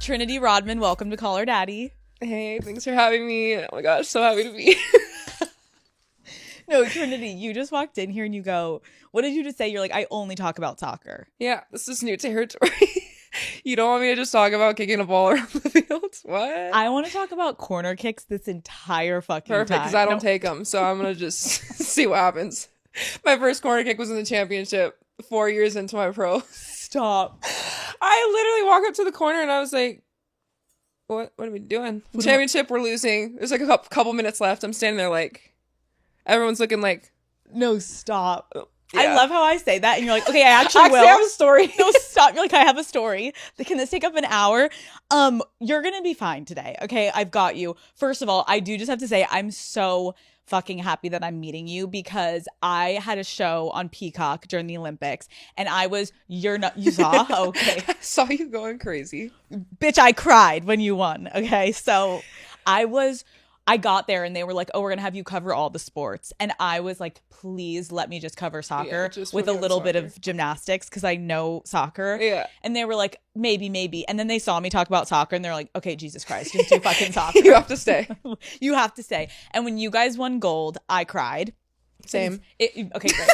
Trinity Rodman, welcome to Call Her Daddy. Hey, thanks for having me. Oh my gosh, so happy to be No, Trinity, you just walked in here and you go, what did you just say? You're like, I only talk about soccer. Yeah, this is new territory. You don't want me to just talk about kicking a ball around the field? What? I want to talk about corner kicks this entire fucking time. Perfect, because I don't take them, so I'm going to just see what happens. My first corner kick was in the championship 4 years into my pro. Stop. I literally walk up to the corner and I was like, what are we doing? Championship, we're losing. There's like a couple minutes left. I'm standing there like, everyone's looking like, no, stop. yeah. I love how I say that and you're like, okay, I actually will. I have a story. No, stop. You're like, I have a story. Can this take up an hour? You're gonna be fine today. Okay, I've got you. First of all, I do just have to say I'm so fucking happy that I'm meeting you because I had a show on Peacock during the Olympics and you saw? Okay. I saw you going crazy. Bitch, I cried when you won. Okay. So I got there and they were like, oh, we're going to have you cover all the sports. And I was like, please let me just cover soccer with a little bit of gymnastics because I know soccer. Yeah. And they were like, maybe. And then they saw me talk about soccer and they're like, okay, Jesus Christ, just do fucking soccer. You have to stay. You have to stay. And when you guys won gold, I cried. Same. Okay, great.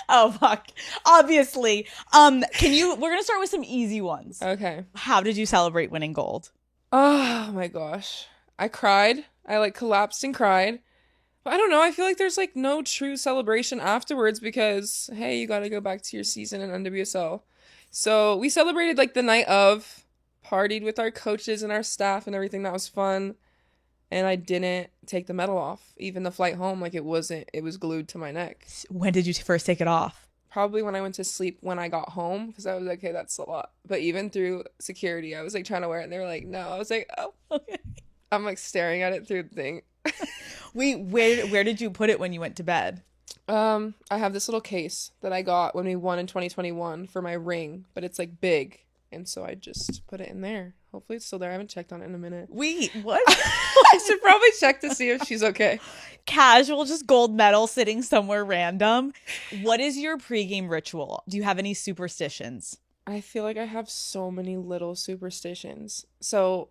Oh, fuck. Obviously. We're going to start with some easy ones. Okay. How did you celebrate winning gold? Oh my gosh. I cried. I like collapsed and cried. But I don't know. I feel like there's like no true celebration afterwards because, hey, you got to go back to your season in NWSL. So we celebrated like the night of, partied with our coaches and our staff and everything. That was fun. And I didn't take the medal off. Even the flight home, like it was glued to my neck. When did you first take it off? Probably when I went to sleep when I got home because I was like, okay, that's a lot. But even through security, I was like trying to wear it and they were like, no. I was like, oh, okay. I'm like staring at it through the thing. Where did you put it when you went to bed? I have this little case that I got when we won in 2021 for my ring, but it's like big. And so I just put it in there. Hopefully it's still there. I haven't checked on it in a minute. Wait, what? I should probably check to see if she's okay. Casual, just gold medal sitting somewhere random. What is your pregame ritual? Do you have any superstitions? I feel like I have so many little superstitions. So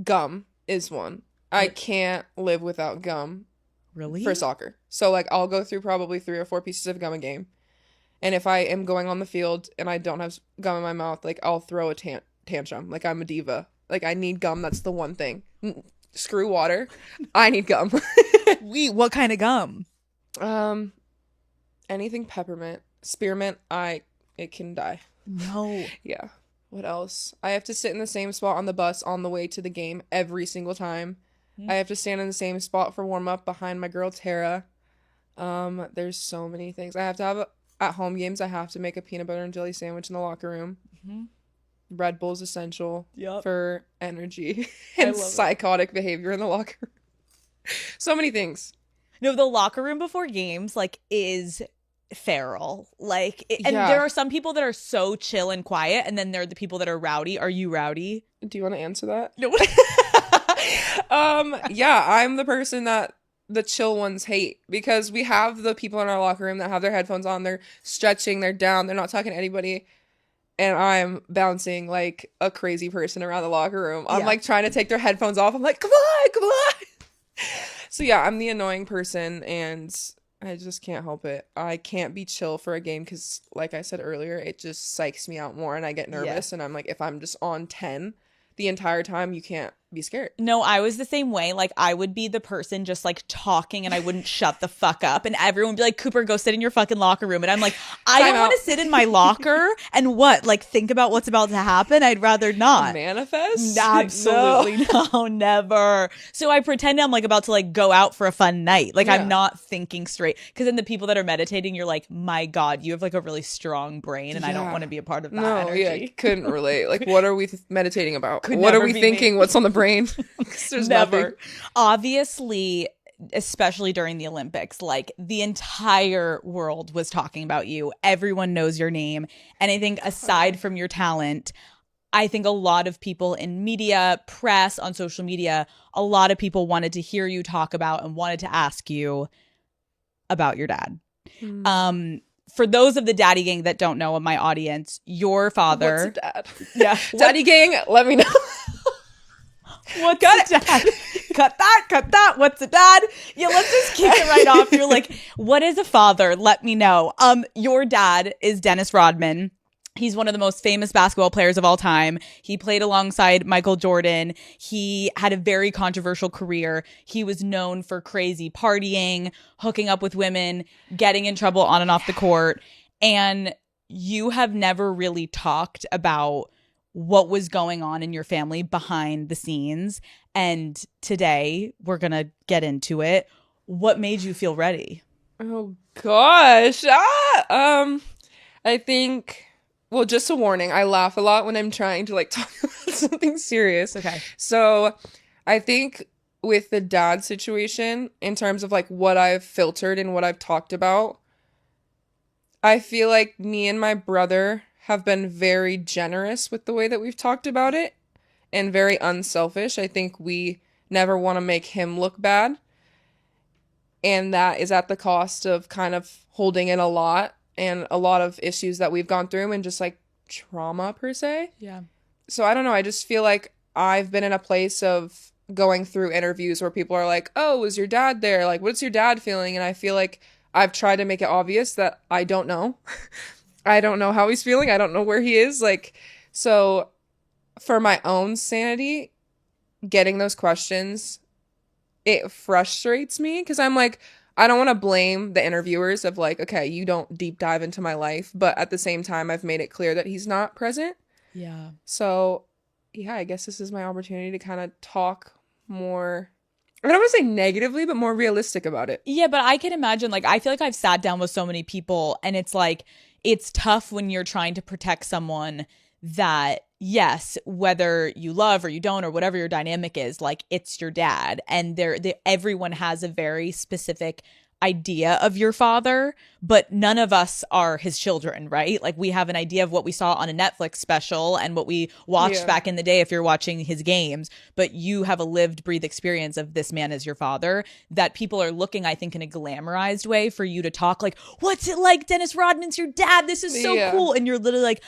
gum is one. I can't live without gum. Really? For soccer. So like I'll go through probably 3 or 4 pieces of gum a game. And if I am going on the field and I don't have gum in my mouth, like I'll throw a tantrum. Like I'm a diva. Like I need gum. That's the one thing. Screw water. I need gum. Wait, what kind of gum? Anything peppermint. Spearmint, it can die. No. Yeah. What else? I have to sit in the same spot on the bus on the way to the game every single time. I have to stand in the same spot for warm up behind my girl Tara. There's so many things. I have to have at home games. I have to make a peanut butter and jelly sandwich in the locker room. Mm-hmm. Red Bull's essential for energy and psychotic behavior in the locker room. So many things. No, the locker room before games is feral. There are some people that are so chill and quiet, and then there are the people that are rowdy. Are you rowdy? Do you want to answer that? No. Yeah, I'm the person that the chill ones hate because we have the people in our locker room that have their headphones on, they're stretching, they're down, they're not talking to anybody, and I'm bouncing like a crazy person around the locker room. I'm like trying to take their headphones off. I'm like, come on. So yeah, I'm the annoying person and I just can't help it. I can't be chill for a game because like I said earlier, it just psychs me out more and I get nervous and I'm like, if I'm just on 10 the entire time, you can't be scared. No, I was the same way. Like I would be the person just like talking and I wouldn't shut the fuck up and everyone would be like, Cooper, go sit in your fucking locker room. And I'm like, I don't want to sit in my locker and think about what's about to happen. I'd rather not. Manifest? Absolutely no, never. So I pretend I'm like about to like go out for a fun night. Like I'm not thinking straight. Because then the people that are meditating, you're like, my God, you have like a really strong brain and I don't want to be a part of that energy. Yeah, couldn't relate. Like what are we meditating about? What are we thinking? What's on the brain? There's never. Nothing. Obviously, especially during the Olympics, like the entire world was talking about you. Everyone knows your name. And I think aside from your talent, I think a lot of people in media, press, on social media, a lot of people wanted to hear you talk about and wanted to ask you about your dad. for those of the daddy gang that don't know, of my audience, your father. What's a dad? Yeah. Daddy gang, let me know. What's a dad? Cut that. What's a dad? Yeah, let's just kick it right off. You're like, what is a father? Let me know. Your dad is Dennis Rodman. He's one of the most famous basketball players of all time. He played alongside Michael Jordan. He had a very controversial career. He was known for crazy partying, hooking up with women, getting in trouble on and off the court. And you have never really talked about what was going on in your family behind the scenes. And today we're going to get into it. What made you feel ready? Oh gosh. I think, well, just a warning, I laugh a lot when I'm trying to like talk about something serious. Okay. So I think with the dad situation, in terms of like what I've filtered and what I've talked about, I feel like me and my brother have been very generous with the way that we've talked about it and very unselfish. I think we never want to make him look bad. And that is at the cost of kind of holding in a lot and a lot of issues that we've gone through and just like trauma per se. Yeah. So I don't know. I just feel like I've been in a place of going through interviews where people are like, oh, was your dad there? Like, what's your dad feeling? And I feel like I've tried to make it obvious that I don't know. I don't know how he's feeling. I don't know where he is. Like, so for my own sanity, getting those questions, it frustrates me because I'm like, I don't want to blame the interviewers of like, okay, you don't deep dive into my life. But at the same time, I've made it clear that he's not present. Yeah. So yeah, I guess this is my opportunity to kind of talk more, I don't want to say negatively, but more realistic about it. Yeah, but I can imagine, like, I feel like I've sat down with so many people and it's like, it's tough when you're trying to protect someone that, yes, whether you love or you don't or whatever your dynamic is, like, it's your dad. And everyone has a very specific idea of your father, but none of us are his children, right? Like, we have an idea of what we saw on a Netflix special and what we watched back in the day if you're watching his games, but you have a lived, breathed experience of this man as your father that people are looking, I think, in a glamorized way for you to talk like, what's it like? Dennis Rodman's your dad. This is so cool. And you're literally like,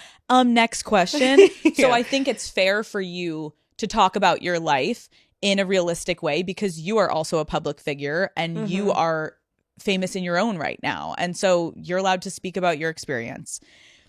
next question. So I think it's fair for you to talk about your life in a realistic way because you are also a public figure and you are famous in your own right now. And so you're allowed to speak about your experience.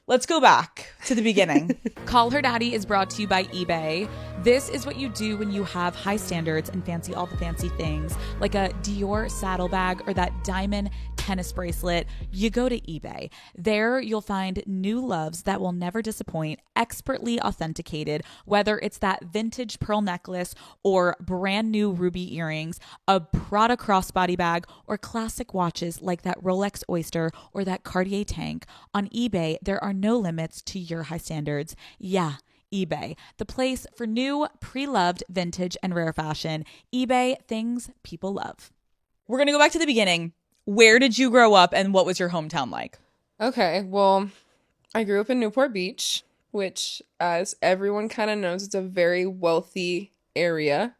Let's go back to the beginning. Call Her Daddy is brought to you by eBay. This is what you do when you have high standards and fancy all the fancy things, like a Dior saddlebag or that diamond tennis bracelet. You go to eBay. There you'll find new loves that will never disappoint, expertly authenticated, whether it's that vintage pearl necklace or brand new ruby earrings, a Prada crossbody bag, or classic watches like that Rolex Oyster or that Cartier tank. On eBay, there are no limits to your high standards. Yeah, eBay, the place for new, pre-loved vintage and rare fashion. eBay, things people love. We're going to go back to the beginning. Where did you grow up and what was your hometown like? Okay, well, I grew up in Newport Beach, which, as everyone kind of knows, it's a very wealthy area.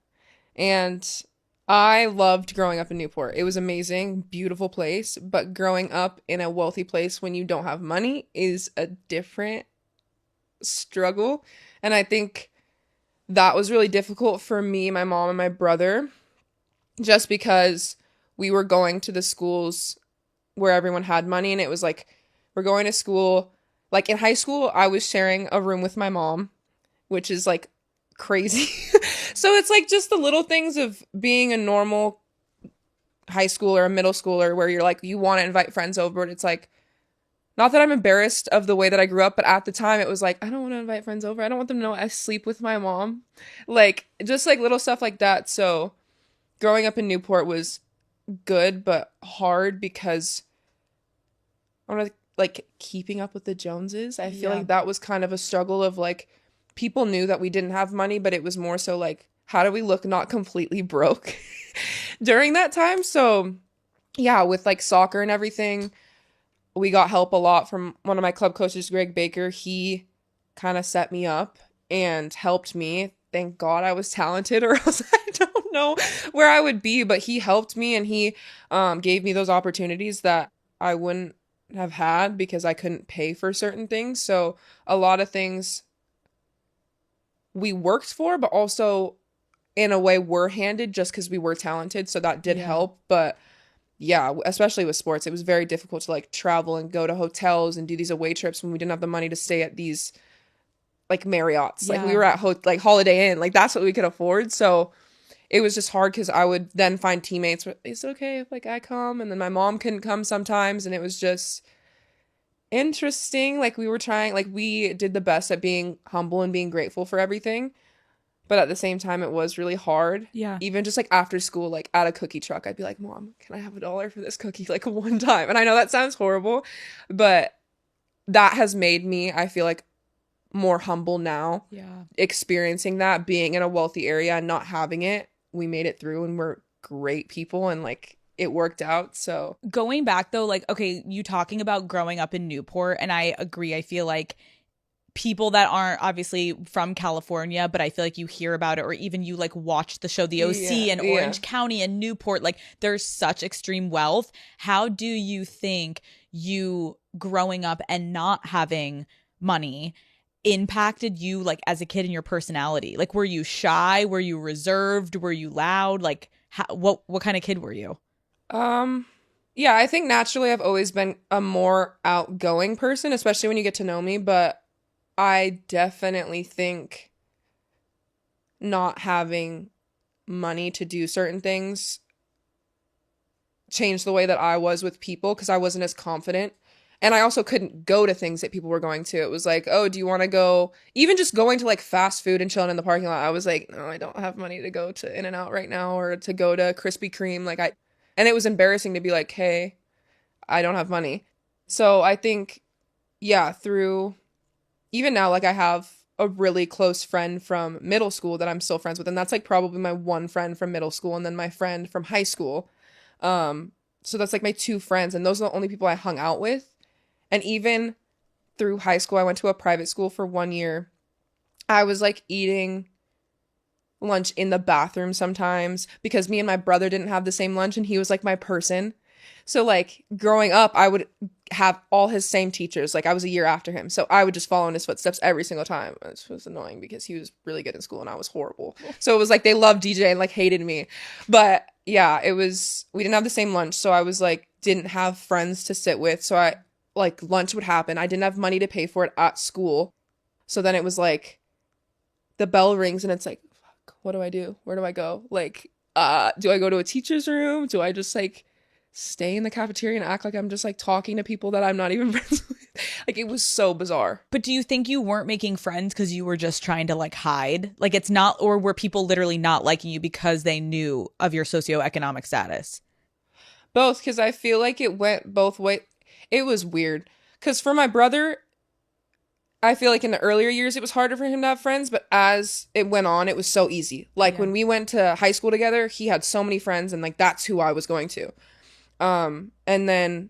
And I loved growing up in Newport. It was amazing, beautiful place. But growing up in a wealthy place when you don't have money is a different struggle. And I think that was really difficult for me, my mom, and my brother, just because we were going to the schools where everyone had money. And it was like, we're going to school. Like in high school, I was sharing a room with my mom, which is like crazy. So it's like just the little things of being a normal high schooler, a middle schooler, where you're like, you want to invite friends over. And it's like, not that I'm embarrassed of the way that I grew up, but at the time it was like, I don't want to invite friends over. I don't want them to know I sleep with my mom. Like, just like little stuff like that. So growing up in Newport was good, but hard because I want to like keeping up with the Joneses. I feel like that was kind of a struggle of like, people knew that we didn't have money, but it was more so like, how do we look not completely broke during that time? So yeah, with like soccer and everything, we got help a lot from one of my club coaches, Greg Baker. He kind of set me up and helped me. Thank God I was talented or else I don't know where I would be, but he helped me and he gave me those opportunities that I wouldn't have had because I couldn't pay for certain things. So a lot of things we worked for, but also in a way were handed just because we were talented. So that did Yeah. help. But yeah, especially with sports, it was very difficult to like travel and go to hotels and do these away trips when we didn't have the money to stay at these like Marriott's. Like we Yeah. were at like Holiday Inn. Like that's what we could afford. So it was just hard because I would then find teammates. It's okay if like I come, and then my mom couldn't come sometimes, and it was just interesting. Like we were trying, like we did the best at being humble and being grateful for everything, but at the same time, it was really hard. Yeah. Even just like after school, like at a cookie truck, I'd be like, "Mom, can I have $1 for this cookie?" Like one time, and I know that sounds horrible, but that has made me, I feel like, more humble now. Yeah. Experiencing that, being in a wealthy area and not having it, we made it through, and we're great people, and like it worked out. So Going back though, like, okay, you talking about growing up in Newport, and I agree. I feel like people that aren't obviously from California, but I feel like you hear about it, or even you like watch the show The OC and Orange County and Newport, like there's such extreme wealth. How do you think you growing up and not having money impacted you like as a kid in your personality? Like were you shy? Were you reserved? Were you loud? Like what kind of kid were you? Um, yeah, I think naturally I've always been a more outgoing person, especially when you get to know me, but I definitely think not having money to do certain things changed the way that I was with people because I wasn't as confident. And I also couldn't go to things that people were going to. It was like, oh, do you want to go? Even just going to like fast food and chilling in the parking lot, I was like, no, I don't have money to go to In-N-Out right now or to go to Krispy Kreme. And it was embarrassing to be like, hey, I don't have money. So I think, yeah, through even now, like I have a really close friend from middle school that I'm still friends with. And that's like probably my one friend from middle school and then my friend from high school. So that's like my two friends. And those are the only people I hung out with. And even through high school, I went to a private school for 1 year. I was like eating lunch in the bathroom sometimes because me and my brother didn't have the same lunch and he was like my person. So like growing up, I would have all his same teachers. Like I was a year after him. So I would just follow in his footsteps every single time. It was annoying because he was really good in school and I was horrible. So it was like they loved DJ and like hated me. But yeah, we didn't have the same lunch. So I was like, didn't have friends to sit with. So like lunch would happen. I didn't have money to pay for it at school. So then it was like the bell rings and it's like, fuck, what do I do? Where do I go? Like, do I go to a teacher's room? Do I just like stay in the cafeteria and act like I'm just like talking to people that I'm not even friends with? Like it was so bizarre. But do you think you weren't making friends because you were just trying to like hide? Like it's not, or were people literally not liking you because they knew of your socioeconomic status? Both, because I feel like it went both ways. It was weird. Because for my brother, I feel like in the earlier years, it was harder for him to have friends. But as it went on, it was so easy. Like when we went to high school together, he had so many friends and like that's who I was going to. And then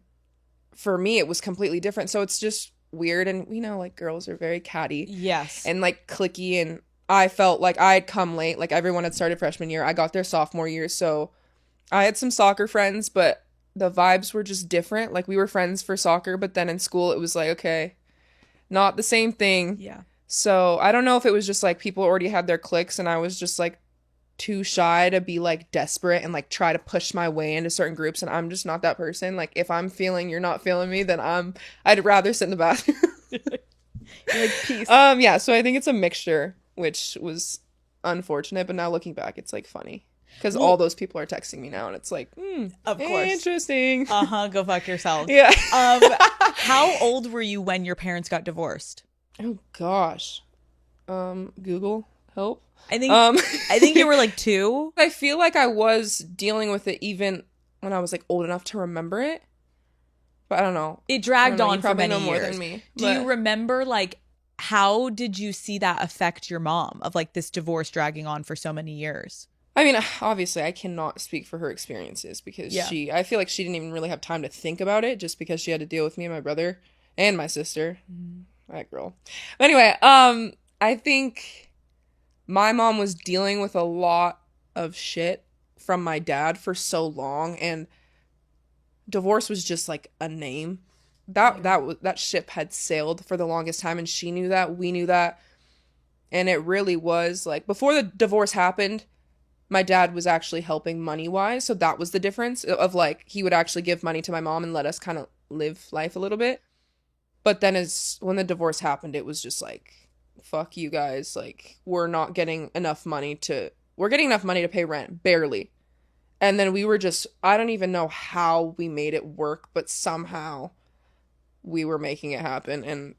for me, it was completely different. So it's just weird. And we know like girls are very catty. Yes. And like cliquey. And I felt like I had come late. Like everyone had started freshman year. I got there sophomore year. So I had some soccer friends, but the vibes were just different. Like we were friends for soccer, but then in school it was like, okay, not the same thing. Yeah. So I don't know if it was just like people already had their cliques and I was just like too shy to be like desperate and like try to push my way into certain groups, and I'm just not that person. Like if I'm feeling you're not feeling me, then I'd rather sit in the bathroom. You're like, peace. Yeah, so I think it's a mixture, which was unfortunate, but now looking back it's like funny. Because all those people are texting me now, and it's like, of course, interesting. Go fuck yourself. Yeah. How old were you when your parents got divorced? Oh gosh. Google help. I think you were like 2. I feel like I was dealing with it even when I was like old enough to remember it, but I don't know. It dragged on you for probably many know more years. than me. Do you remember like how did you see that affect your mom of like this divorce dragging on for so many years? I mean, obviously, I cannot speak for her experiences because I feel like she didn't even really have time to think about it just because she had to deal with me and my brother and my sister. That girl. But anyway, I think my mom was dealing with a lot of shit from my dad for so long, and divorce was just like a name that ship had sailed for the longest time, and she knew that, we knew that. And it really was like, before the divorce happened, my dad was actually helping money wise, so that was the difference of like, he would actually give money to my mom and let us kind of live life a little bit. But then as when the divorce happened, it was just like, fuck you guys, like, we're getting enough money to pay rent, barely. And then we were just, I don't even know how we made it work, but somehow we were making it happen, and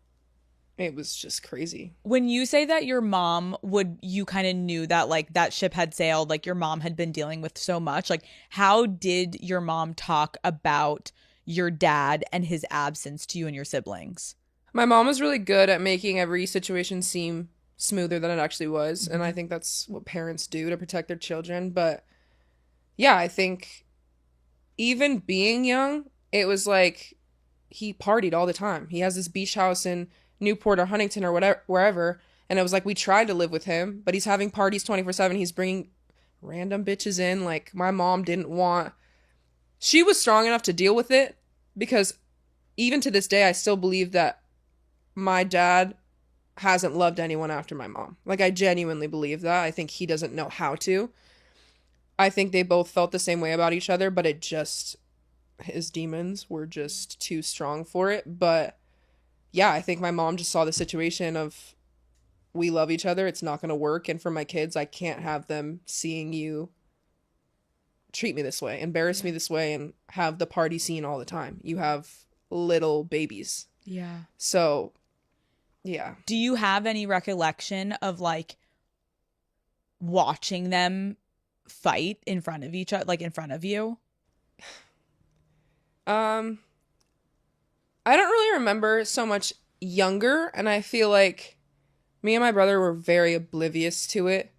it was just crazy. When you say that your mom you kind of knew that like that ship had sailed, like your mom had been dealing with so much, like how did your mom talk about your dad and his absence to you and your siblings? My mom was really good at making every situation seem smoother than it actually was, and I think that's what parents do to protect their children. But yeah, I think even being young, it was like he partied all the time. He has this beach house in Newport or Huntington or whatever, wherever, and it was like we tried to live with him, but he's having parties 24/7. He's bringing random bitches in. Like, my mom didn't want. She was strong enough to deal with it, because even to this day, I still believe that my dad hasn't loved anyone after my mom. Like, I genuinely believe that. I think he doesn't know how to. I think they both felt the same way about each other, but his demons were just too strong for it. But yeah, I think my mom just saw the situation of, we love each other, it's not going to work. And for my kids, I can't have them seeing you treat me this way, embarrass me this way, and have the party scene all the time. You have little babies. Yeah. So, yeah. Do you have any recollection of like watching them fight in front of each other, like in front of you? I don't really remember so much younger, and I feel like me and my brother were very oblivious to it.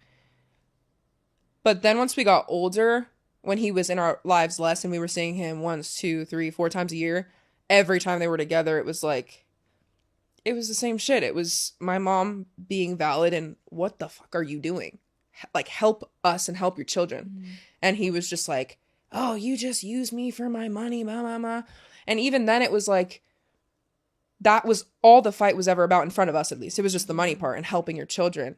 But then once we got older, when he was in our lives less and we were seeing him once, two, three, four times a year, every time they were together, it was like, it was the same shit. It was my mom being valid and, what the fuck are you doing? Like, help us and help your children. And he was just like, oh, you just use me for my money, ma. And even then it was like, that was all the fight was ever about in front of us, at least. It was just the money part and helping your children.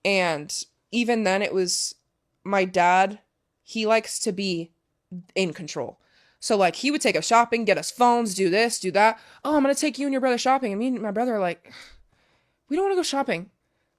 And even then it was, my dad, he likes to be in control. So like, he would take us shopping, get us phones, do this, do that. Oh, I'm going to take you and your brother shopping. And me and my brother are like, we don't want to go shopping.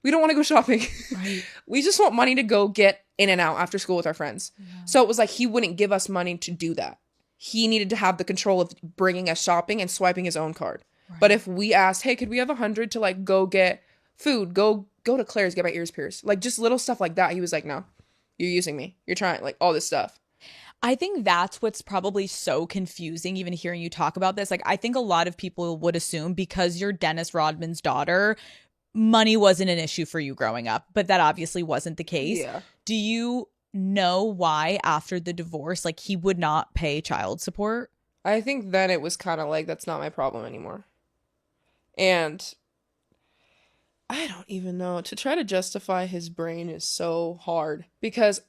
We don't want to go shopping. Right. We just want money to go get in and out after school with our friends. Yeah. So it was like, he wouldn't give us money to do that. He needed to have the control of bringing us shopping and swiping his own card. Right. But if we asked, hey, could we have 100 to like go get food, go to Claire's, get my ears pierced, like just little stuff like that, he was like, no, you're using me, you're trying, like all this stuff. I think that's what's probably so confusing, even hearing you talk about this. Like, I think a lot of people would assume because you're Dennis Rodman's daughter, money wasn't an issue for you growing up, but that obviously wasn't the case. Yeah. Do you know why after the divorce, like, he would not pay child support? I think then it was kind of like, that's not my problem anymore. And I don't even know. To try to justify his brain is so hard, because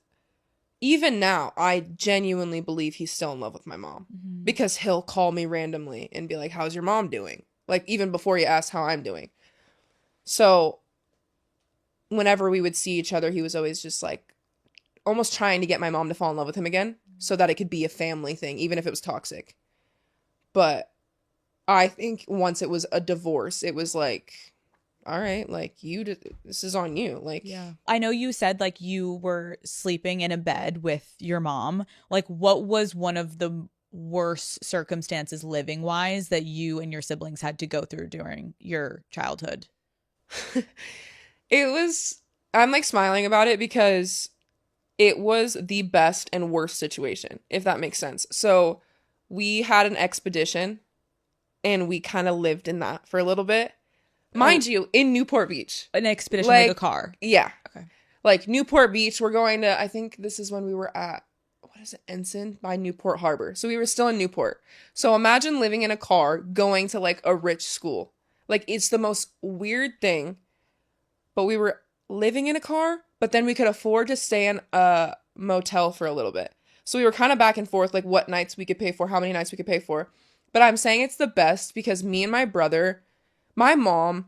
even now, I genuinely believe he's still in love with my mom, because he'll call me randomly and be like, how's your mom doing? Like, even before he asked how I'm doing. So whenever we would see each other, he was always just like almost trying to get my mom to fall in love with him again so that it could be a family thing, even if it was toxic. But I think once it was a divorce, it was like, all right, like, this is on you. Like, yeah. I know you said like you were sleeping in a bed with your mom. Like, what was one of the worst circumstances living wise that you and your siblings had to go through during your childhood? It was, I'm like smiling about it because it was the best and worst situation, if that makes sense. So we had an expedition and we kind of lived in that for a little bit. Mind you, in Newport Beach. An expedition, like a car? Yeah. Okay. Like Newport Beach, we're going to, I think this is when we were at, what is it, Ensign by Newport Harbor. So we were still in Newport. So imagine living in a car going to like a rich school. Like, it's the most weird thing. But we were living in a car, but then we could afford to stay in a motel for a little bit. So we were kind of back and forth, like what nights we could pay for, how many nights we could pay for. But I'm saying it's the best because me and my brother, my mom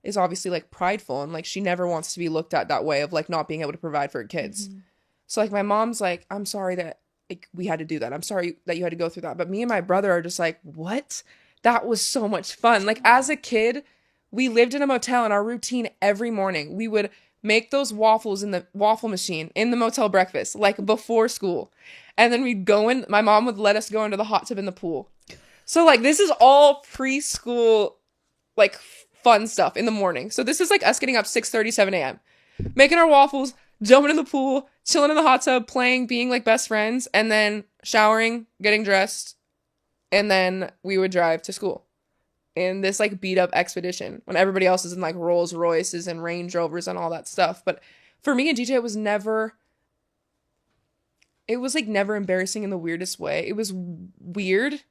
is obviously like prideful and like she never wants to be looked at that way of like not being able to provide for her kids. Mm-hmm. So like my mom's like, I'm sorry that like we had to do that. I'm sorry that you had to go through that. But me and my brother are just like, what? That was so much fun. Like as a kid, we lived in a motel and our routine every morning, we would make those waffles in the waffle machine in the motel breakfast, like before school. And then we'd go in, my mom would let us go into the hot tub in the pool. So like this is all preschool like fun stuff in the morning. So this is like us getting up 6:30, 7 a.m. making our waffles, jumping in the pool, chilling in the hot tub, playing, being like best friends, and then showering, getting dressed, and then we would drive to school in this like beat up expedition when everybody else is in like Rolls Royces and Range Rovers and all that stuff. But for me and DJ, it was like never embarrassing in the weirdest way. It was weird,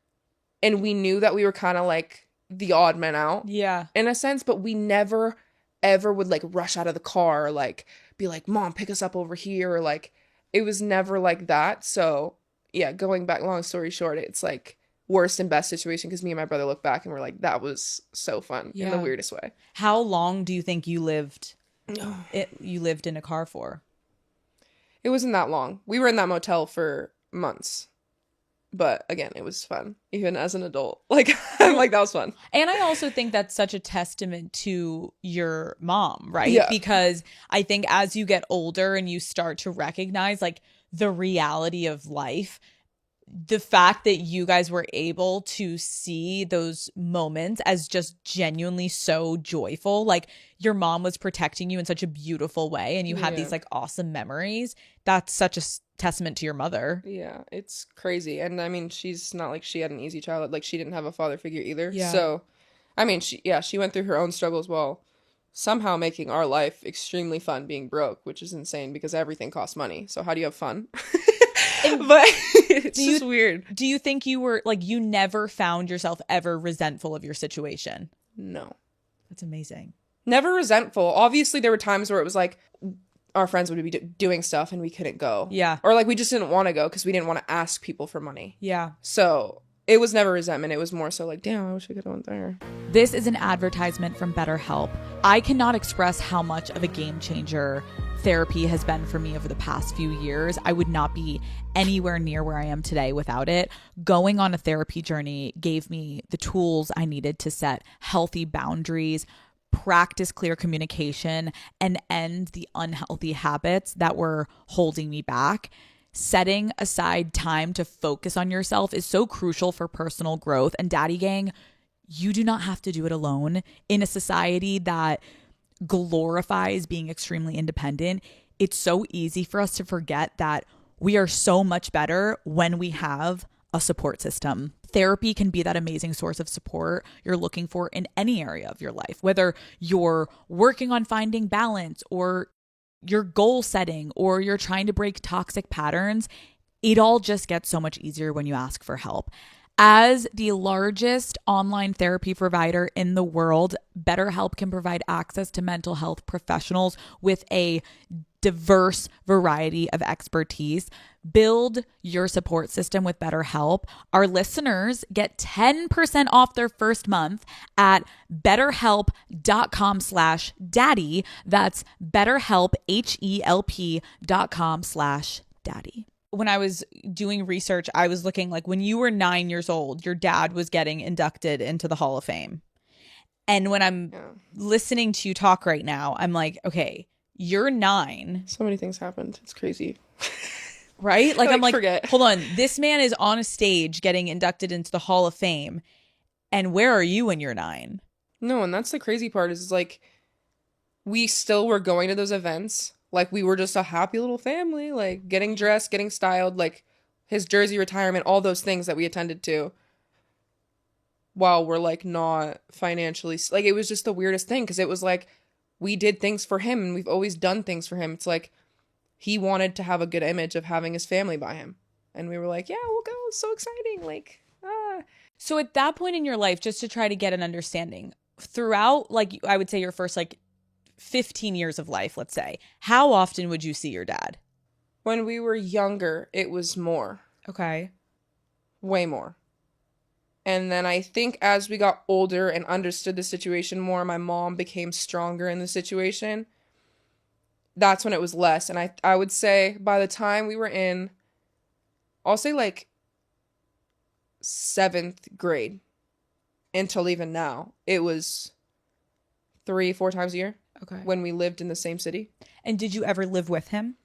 and we knew that we were kind of like the odd man out. Yeah. In a sense, but we never ever would like rush out of the car or like be like, Mom, pick us up over here, or like it was never like that. So yeah, going back, long story short, it's like worst and best situation because me and my brother look back and we're like, that was so fun in the weirdest way. How long do you think you lived in a car for? It wasn't that long. We were in that motel for months. But again, it was fun, even as an adult. Like, I'm like, that was fun. And I also think that's such a testament to your mom, right? Yeah. Because I think as you get older and you start to recognize like the reality of life, the fact that you guys were able to see those moments as just genuinely so joyful, like your mom was protecting you in such a beautiful way and you had these like awesome memories, that's such a testament to your mother. Yeah, it's crazy. And I mean, she's not like she had an easy childhood. Like she didn't have a father figure either. Yeah. So I mean, she went through her own struggles while somehow making our life extremely fun being broke, which is insane because everything costs money. So how do you have fun? But it's just weird. Do you think you were like, you never found yourself ever resentful of your situation? No. That's amazing. Never resentful. Obviously, there were times where it was like our friends would be doing stuff and we couldn't go. Yeah. Or like we just didn't want to go because we didn't want to ask people for money. Yeah. So it was never resentment. It was more so like, damn, I wish I could have went there. This is an advertisement from BetterHelp. I cannot express how much of a game changer therapy has been for me over the past few years. I would not be anywhere near where I am today without it. Going on a therapy journey gave me the tools I needed to set healthy boundaries, practice clear communication, and end the unhealthy habits that were holding me back. Setting aside time to focus on yourself is so crucial for personal growth. And Daddy Gang, you do not have to do it alone. In a society that glorifies being extremely independent, it's so easy for us to forget that we are so much better when we have a support system. Therapy can be that amazing source of support you're looking for in any area of your life, whether you're working on finding balance or you're goal setting or you're trying to break toxic patterns. It all just gets so much easier when you ask for help. As the largest online therapy provider in the world, BetterHelp can provide access to mental health professionals with a diverse variety of expertise. Build your support system with BetterHelp. Our listeners get 10% off their first month at betterhelp.com/daddy. That's BetterHelp, HELP.com/daddy. When I was doing research, I was looking like when you were 9 years old, your dad was getting inducted into the Hall of Fame. And when I'm listening to you talk right now, I'm like, okay, you're 9. So many things happened. It's crazy. Right? Like, I'm like, forget. Hold on. This man is on a stage getting inducted into the Hall of Fame. And where are you when you're 9? No, and that's the crazy part is like we still were going to those events. Like we were just a happy little family, like getting dressed, getting styled, like his jersey retirement, all those things that we attended to while we're like not financially, like it was just the weirdest thing because it was like we did things for him and we've always done things for him. It's like he wanted to have a good image of having his family by him. And we were like, yeah, we'll go. It's so exciting. Like, So at that point in your life, just to try to get an understanding, throughout, like I would say your first like 15 years of life, let's say, how often would you see your dad? When we were younger, it was more. Okay. Way more. And then I think as we got older and understood the situation more, my mom became stronger in the situation. That's when it was less. And I would say by the time we were in, I'll say like 7th grade until even now, it was 3-4 times a year. Okay. When we lived in the same city. And did you ever live with him?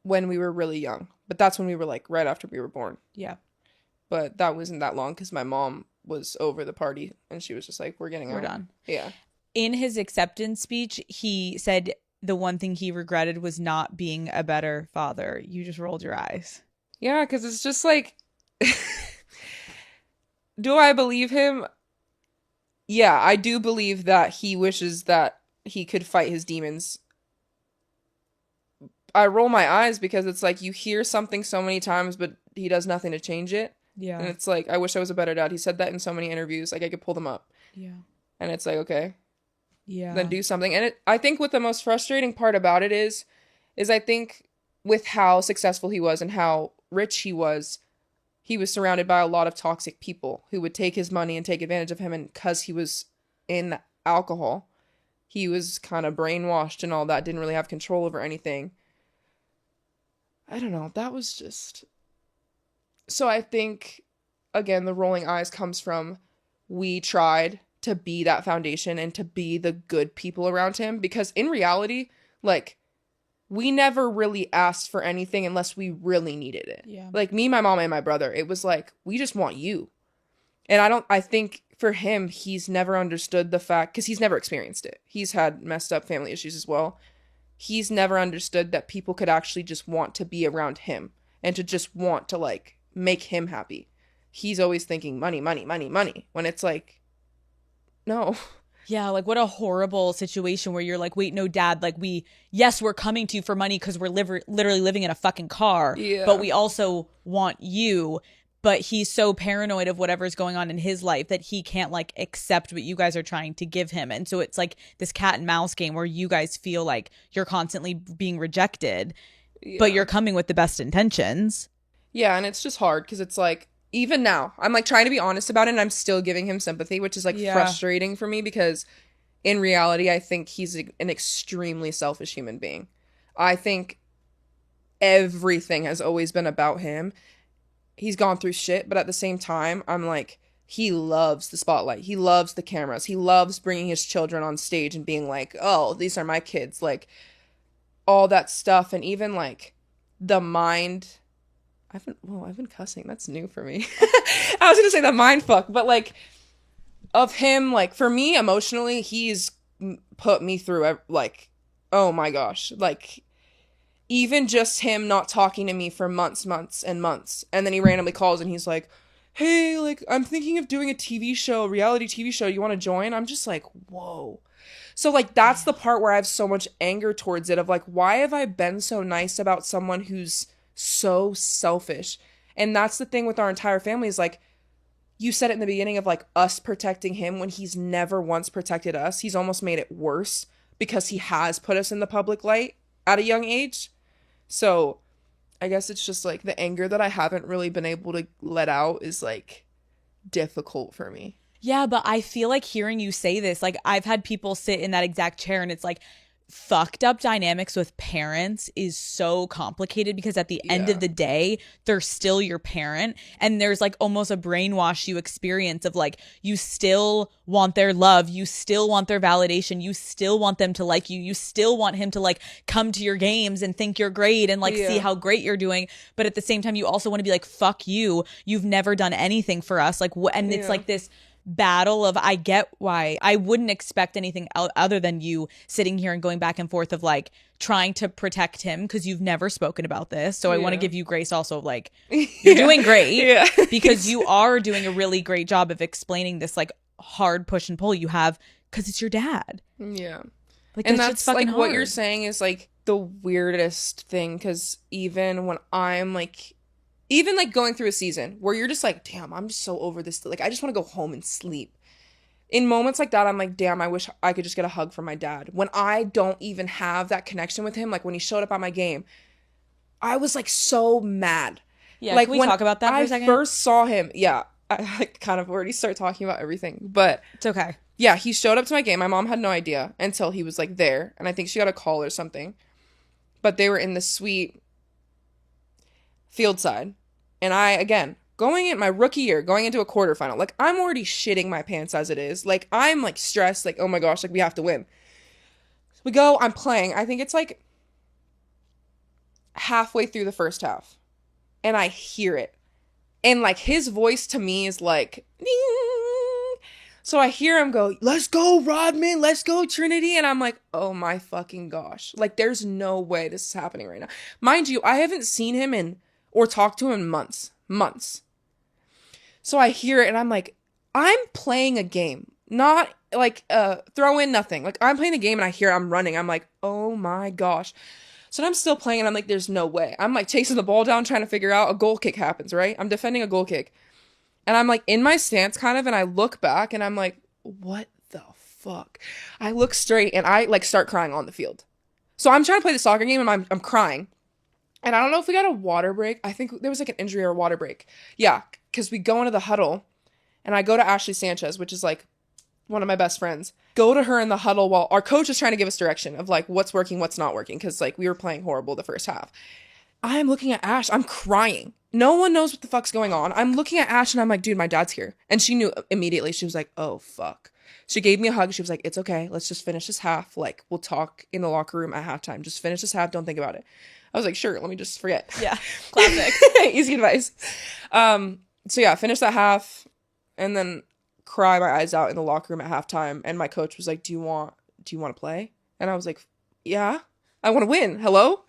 When we were really young. But that's when we were like right after we were born. Yeah. But that wasn't that long because my mom was over the party and she was just like, we're We're done. Yeah. In his acceptance speech, he said the one thing he regretted was not being a better father. You just rolled your eyes. Yeah, because it's just like, do I believe him? Yeah, I do believe that he wishes that he could fight his demons. I roll my eyes because it's like you hear something so many times, but he does nothing to change it. Yeah. And it's like, I wish I was a better dad. He said that in so many interviews. Like, I could pull them up. Yeah. And it's like, okay. Yeah. Then do something. And I think what the most frustrating part about it is I think with how successful he was and how rich he was surrounded by a lot of toxic people who would take his money and take advantage of him. And because he was in alcohol, he was kind of brainwashed and all that, didn't really have control over anything. I don't know. That was just... So I think, again, the rolling eyes comes from we tried to be that foundation and to be the good people around him. Because in reality, like, we never really asked for anything unless we really needed it. Yeah. Like, me, my mom, and my brother, it was like, we just want you. And I think for him, he's never understood the fact, because he's never experienced it. He's had messed up family issues as well. He's never understood that people could actually just want to be around him and to just want to, like, make him happy. He's always thinking money, money, money, money, when it's like, no. Yeah, like what a horrible situation where you're like, wait, no, dad, like we're coming to you for money because we're literally living in a fucking car, Yeah. but we also want you. But he's so paranoid of whatever's going on in his life that he can't like accept what you guys are trying to give him. And so it's like this cat and mouse game where you guys feel like you're constantly being rejected, but you're coming with the best intentions. Yeah, and it's just hard because it's like, even now, I'm like trying to be honest about it and I'm still giving him sympathy, which is like frustrating for me because in reality, I think he's an extremely selfish human being. I think everything has always been about him. He's gone through shit, but at the same time, I'm like, he loves the spotlight. He loves the cameras. He loves bringing his children on stage and being like, oh, these are my kids. Like, all that stuff. And even like the mind... I've been cussing. That's new for me. I was going to say the mind fuck, but like of him, like for me emotionally, he's put me through like, oh my gosh, like even just him not talking to me for months and months. And then he randomly calls and he's like, hey, like I'm thinking of doing a reality TV show. You want to join? I'm just like, whoa. So like, that's the part where I have so much anger towards it of like, why have I been so nice about someone who's so selfish? And that's the thing with our entire family is like, you said it in the beginning of like us protecting him when he's never once protected us. He's almost made it worse because he has put us in the public light at a young age. So I guess it's just like the anger that I haven't really been able to let out is like difficult for me. Yeah, but I feel like hearing you say this, like I've had people sit in that exact chair and it's like, fucked up dynamics with parents is so complicated because at the end of the day, they're still your parent. And there's like almost a brainwash you experience of like, you still want their love. You still want their validation. You still want them to like you. You still want him to like come to your games and think you're great and like see how great you're doing. But at the same time, you also want to be like, fuck you. You've never done anything for us. Like, and it's like this battle of, I get why I wouldn't expect anything other than you sitting here and going back and forth of like trying to protect him because you've never spoken about this. So I want to give you grace also of like, you're doing great because you are doing a really great job of explaining this like hard push and pull you have because it's your dad. Yeah. Like, and that's like hard. What you're saying is like the weirdest thing because even when I'm like, even like going through a season where you're just like, damn, I'm just so over this. Like, I just want to go home and sleep. In moments like that, I'm like, damn, I wish I could just get a hug from my dad. When I don't even have that connection with him, like when he showed up at my game, I was like so mad. Yeah, like can we talk about that for a second? I first saw him, I like kind of already start talking about everything. But It's okay. yeah, he showed up to my game. My mom had no idea until he was like there. And I think she got a call or something. But they were in the suite field side. And I, again, going in my rookie year, going into a quarterfinal, like I'm already shitting my pants as it is. Like I'm like stressed, like, oh my gosh, like we have to win. So we go, I'm playing. I think it's like halfway through the first half. And I hear it. And like his voice to me is like, ding. So I hear him go, let's go, Rodman, let's go, Trinity. And I'm like, oh my fucking gosh. Like there's no way this is happening right now. Mind you, I haven't seen him in or talked to him in months. So I hear it and I'm like, I'm playing a game, not like throw in nothing. Like I'm playing a game and I hear I'm running. I'm like, oh my gosh. So I'm still playing and I'm like, there's no way. I'm like chasing the ball down, trying to figure out a goal kick happens, right? I'm defending a goal kick. And I'm like in my stance kind of, and I look back and I'm like, what the fuck? I look straight and I like start crying on the field. So I'm trying to play the soccer game and I'm crying. And I don't know if we got a water break. I think there was like an injury or a water break. Yeah, because we go into the huddle and I go to Ashley Sanchez, which is like one of my best friends, go to her in the huddle while our coach is trying to give us direction of like what's working, what's not working. Cause like we were playing horrible the first half. I'm looking at Ash. I'm crying. No one knows what the fuck's going on. I'm looking at Ash and I'm like, dude, my dad's here. And she knew immediately. She was like, oh, fuck. She gave me a hug. She was like, it's okay. Let's just finish this half. Like, we'll talk in the locker room at halftime. Just finish this half. Don't think about it. I was like, sure. Let me just forget. Yeah. Classic. Easy advice. So yeah, finish that half and then cry my eyes out in the locker room at halftime. And my coach was like, do you want to play? And I was like, yeah, I want to win. Hello?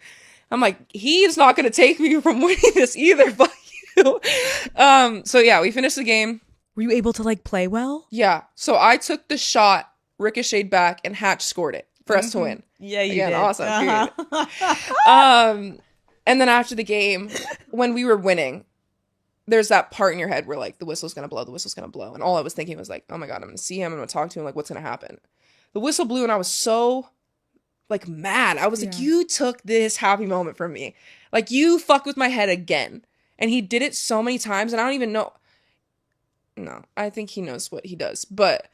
I'm like, he's not going to take me from winning this either. Fuck you. So yeah, we finished the game. Were you able to like play well? Yeah. So I took the shot, ricocheted back, and Hatch scored it for us to win. Yeah, you Again, did. awesome. Uh-huh. And then after the game, when we were winning, there's that part in your head where like the whistle's gonna blow, and all I was thinking was like, oh my god, I'm gonna see him, I'm gonna talk to him, like what's gonna happen? The whistle blew and I was so like mad. I was like, you took this happy moment from me. Like you fucked with my head again. And he did it so many times and I don't even know. No, I think he knows what he does. But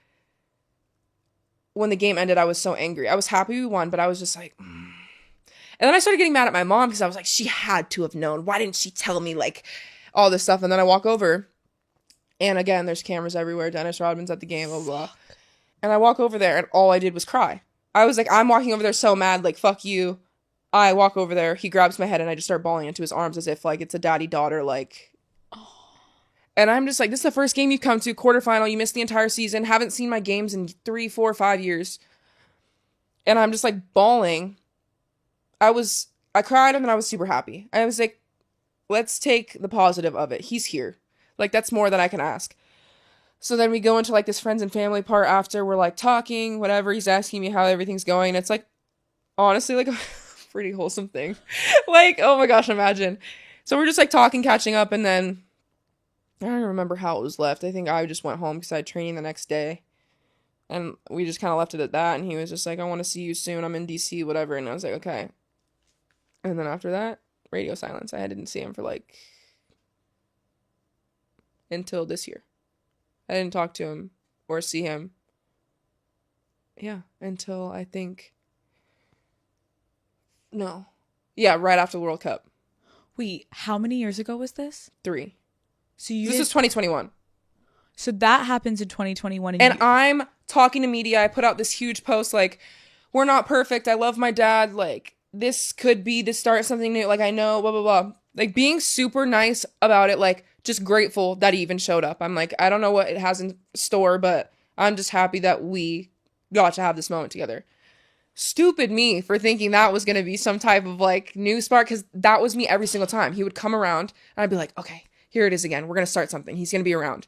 when the game ended, I was so angry. I was happy we won, but I was just like, And then I started getting mad at my mom because I was like, she had to have known. Why didn't she tell me like all this stuff? And then I walk over and again, there's cameras everywhere. Dennis Rodman's at the game, blah, blah, blah. And I walk over there and all I did was cry. I was like, I'm walking over there so mad, like, fuck you. I walk over there, he grabs my head and I just start bawling into his arms as if like it's a daddy-daughter, like. And I'm just like, this is the first game you've come to, quarterfinal, you missed the entire season, haven't seen my games in 3, 4, 5 years. And I'm just like bawling. I cried and then I was super happy. I was like, let's take the positive of it. He's here. Like, that's more than I can ask. So then we go into like this friends and family part after. We're like talking, whatever. He's asking me how everything's going. And it's like, honestly, like a pretty wholesome thing. Like, oh my gosh, imagine. So we're just like talking, catching up. And then I don't remember how it was left. I think I just went home because I had training the next day. And we just kind of left it at that. And he was just like, I want to see you soon. I'm in DC, whatever. And I was like, okay. And then after that, radio silence. I didn't see him for like until this year. I didn't talk to him or see him. Yeah, until I think. No. Yeah, right after the World Cup. Wait, how many years ago was this? 3. So this is 2021. So that happens in 2021. And I'm talking to media. I put out this huge post like, we're not perfect. I love my dad. Like, this could be the start of something new. Like, I know, blah, blah, blah. Like, being super nice about it. Like, just grateful that he even showed up. I'm like, I don't know what it has in store, but I'm just happy that we got to have this moment together. Stupid me for thinking that was going to be some type of like new spark, because that was me every single time. He would come around and I'd be like, okay, here it is again. We're going to start something. He's going to be around.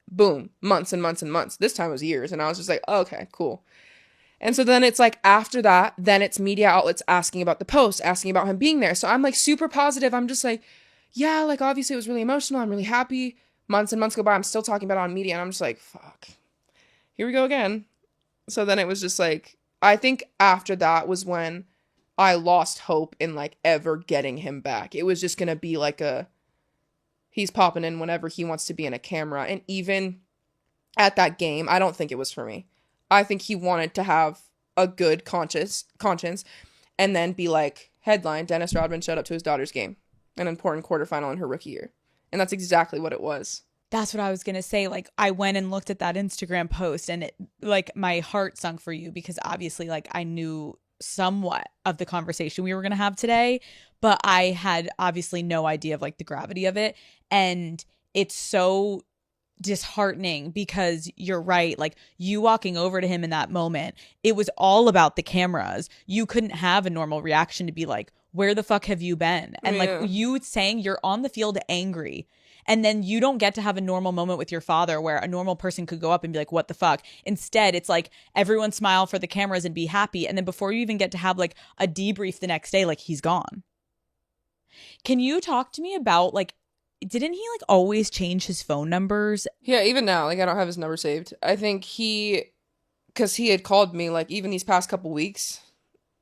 Boom. Months and months and months. This time was years. And I was just like, oh, okay, cool. And so then it's like after that, then it's media outlets asking about the post, asking about him being there. So I'm like super positive. I'm just like, yeah, like obviously it was really emotional. I'm really happy. Months and months go by. I'm still talking about it on media. And I'm just like, fuck, here we go again. So then it was just like, I think after that was when I lost hope in like ever getting him back. It was just going to be like a He's popping in whenever he wants to be in a camera. And even at that game, I don't think it was for me. I think he wanted to have a good conscience and then be like, headline, Dennis Rodman showed up to his daughter's game, an important quarterfinal in her rookie year. And that's exactly what it was. That's what I was going to say. Like, I went and looked at that Instagram post and it, like, my heart sunk for you because obviously, like, I knew somewhat of the conversation we were going to have today, but I had obviously no idea of like the gravity of it. And it's so disheartening because you're right. Like, you walking over to him in that moment, it was all about the cameras. You couldn't have a normal reaction to be like, where the fuck have you been? And like you saying you're on the field angry. And then you don't get to have a normal moment with your father where a normal person could go up and be like, what the fuck? Instead, it's like everyone smile for the cameras and be happy. And then before you even get to have like a debrief the next day, like he's gone. Can you talk to me about like, didn't he like always change his phone numbers? Yeah, even now, like I don't have his number saved. I think because he had called me like even these past couple weeks,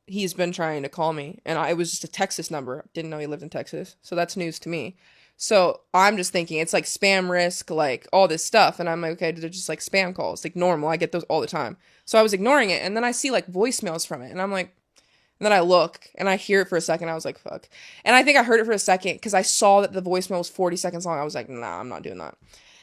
he's been trying to call me. And it was just a Texas number. Didn't know he lived in Texas. So that's news to me. So I'm just thinking it's like spam risk, like all this stuff. And I'm like, okay, they're just like spam calls, like normal. I get those all the time. So I was ignoring it. And then I see like voicemails from it. And I'm like, and then I look and I hear it for a second. I was like, fuck. And I think I heard it for a second because I saw that the voicemail was 40 seconds long. I was like, nah, I'm not doing that.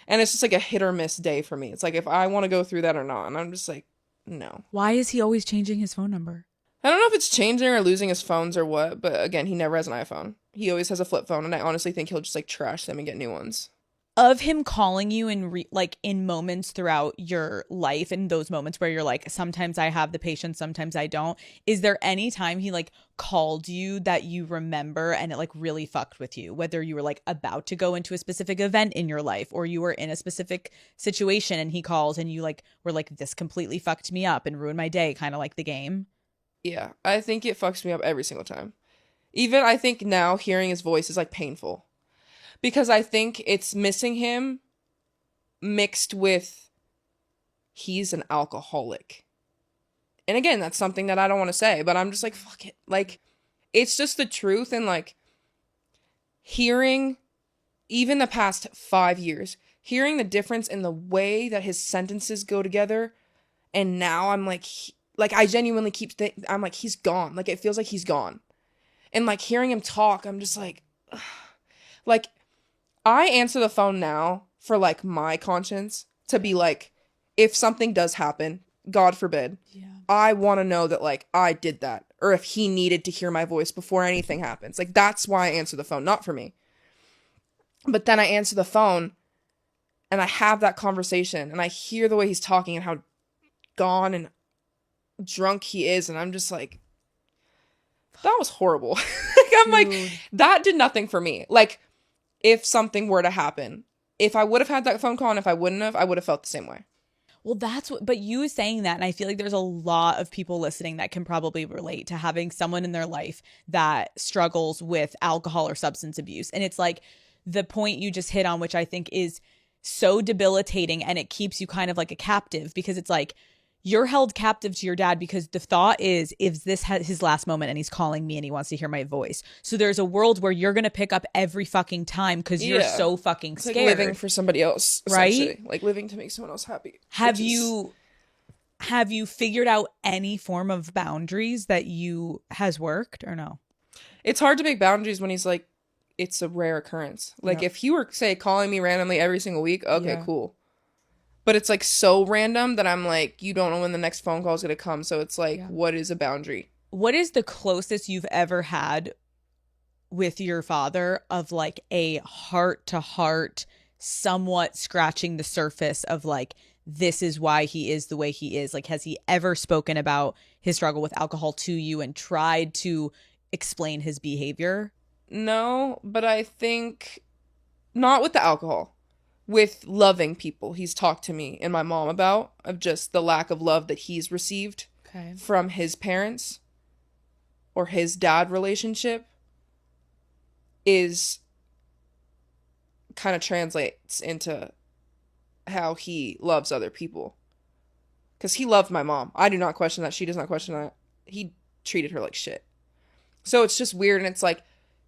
And it's just like a hit or miss day for me. It's like if I want to go through that or not. And I'm just like, no. Why is he always changing his phone number? I don't know if it's changing or losing his phones or what, but again, he never has an iPhone. He always has a flip phone, and I honestly think he'll just like trash them and get new ones. Of him calling you in like in moments throughout your life, in those moments where you're like, sometimes I have the patience, sometimes I don't. Is there any time he like called you that you remember and it like really fucked with you? Whether you were like about to go into a specific event in your life or you were in a specific situation and he calls and you like were like, this completely fucked me up and ruined my day, kind of like the game. Yeah, I think it fucks me up every single time. Even I think now hearing his voice is like painful. Because I think it's missing him mixed with he's an alcoholic. And again, that's something that I don't want to say, but I'm just like, fuck it. Like, it's just the truth. And like, hearing even the past 5 years, hearing the difference in the way that his sentences go together. And now I'm like, I genuinely I'm like, he's gone. Like, it feels like he's gone. And like, hearing him talk, I'm just like, ugh. Like, I answer the phone now for like my conscience to be like, if something does happen, God forbid, I want to know that like I did that, or if he needed to hear my voice before anything happens. Like, that's why I answer the phone, not for me. But then I answer the phone and I have that conversation and I hear the way he's talking and how gone and drunk he is, and I'm just like, that was horrible. Like, I'm like, that did nothing for me. Like, if something were to happen, if I would have had that phone call and if I wouldn't have, I would have felt the same way. Well, that's what, but you saying that, and I feel like there's a lot of people listening that can probably relate to having someone in their life that struggles with alcohol or substance abuse. And it's like the point you just hit on, which I think is so debilitating, and it keeps you kind of like a captive, because it's like, you're held captive to your dad because the thought is, if this has his last moment and he's calling me and he wants to hear my voice. So there's a world where you're going to pick up every fucking time because you're so fucking scared. Like living for somebody else, right? Like living to make someone else happy. Have you figured out any form of boundaries that has worked or no? It's hard to make boundaries when he's like, it's a rare occurrence. Like if you were, say, calling me randomly every single week, okay, cool. But it's like so random that I'm like, you don't know when the next phone call is going to come. So it's like, what is a boundary? What is the closest you've ever had with your father of like a heart to heart, somewhat scratching the surface of like, this is why he is the way he is? Like, has he ever spoken about his struggle with alcohol to you and tried to explain his behavior? No, but I think not with the alcohol. With loving people, he's talked to me and my mom about, of just the lack of love that he's received from his parents or his dad relationship is kind of translates into how he loves other people. Because he loved my mom. I do not question that. She does not question that. He treated her like shit. So it's just weird. And it's like,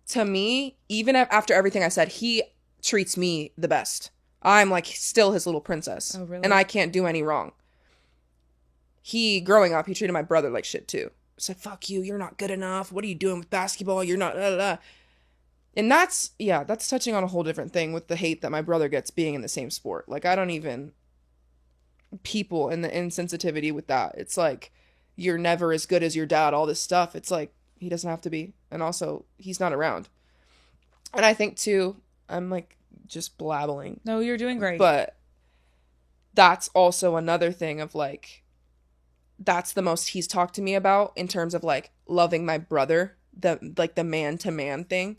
to me, even after everything I said, he treats me the best. I'm like still his little princess. Oh, really? And I can't do any wrong. Growing up, he treated my brother like shit too. Said, fuck you, you're not good enough. What are you doing with basketball? You're not, blah, blah, blah. And that's touching on a whole different thing with the hate that my brother gets being in the same sport. Like, I don't even, people and the insensitivity with that. It's like, you're never as good as your dad, all this stuff. It's like, he doesn't have to be. And also, he's not around. And I think too, I'm like just blabbling. No, you're doing great. But that's also another thing of like, that's the most he's talked to me about in terms of like loving my brother, the man to man thing.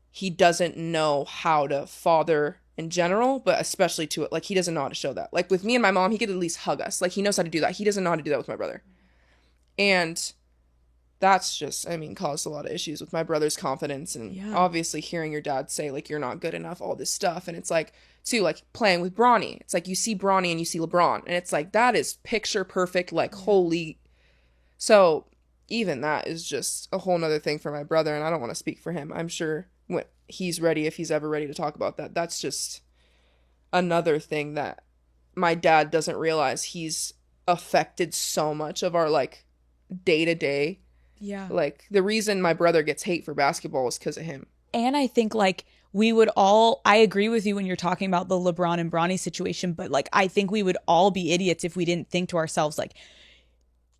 He doesn't know how to father in general, but especially to it. Like, he doesn't know how to show that. Like, with me and my mom, he could at least hug us. Like, he knows how to do that. He doesn't know how to do that with my brother. And that's just, I mean, caused a lot of issues with my brother's confidence. And obviously hearing your dad say, like, you're not good enough, all this stuff. And it's like, too, like, playing with Bronny. It's like, you see Bronny and you see LeBron. And it's like, that is picture perfect, like, holy. So, even that is just a whole nother thing for my brother. And I don't want to speak for him. I'm sure when he's ready, if he's ever ready to talk about that, that's just another thing that my dad doesn't realize. He's affected so much of our like day-to-day. Yeah. Like, the reason my brother gets hate for basketball is because of him. And I think like I agree with you when you're talking about the LeBron and Bronny situation, but like, I think we would all be idiots if we didn't think to ourselves like,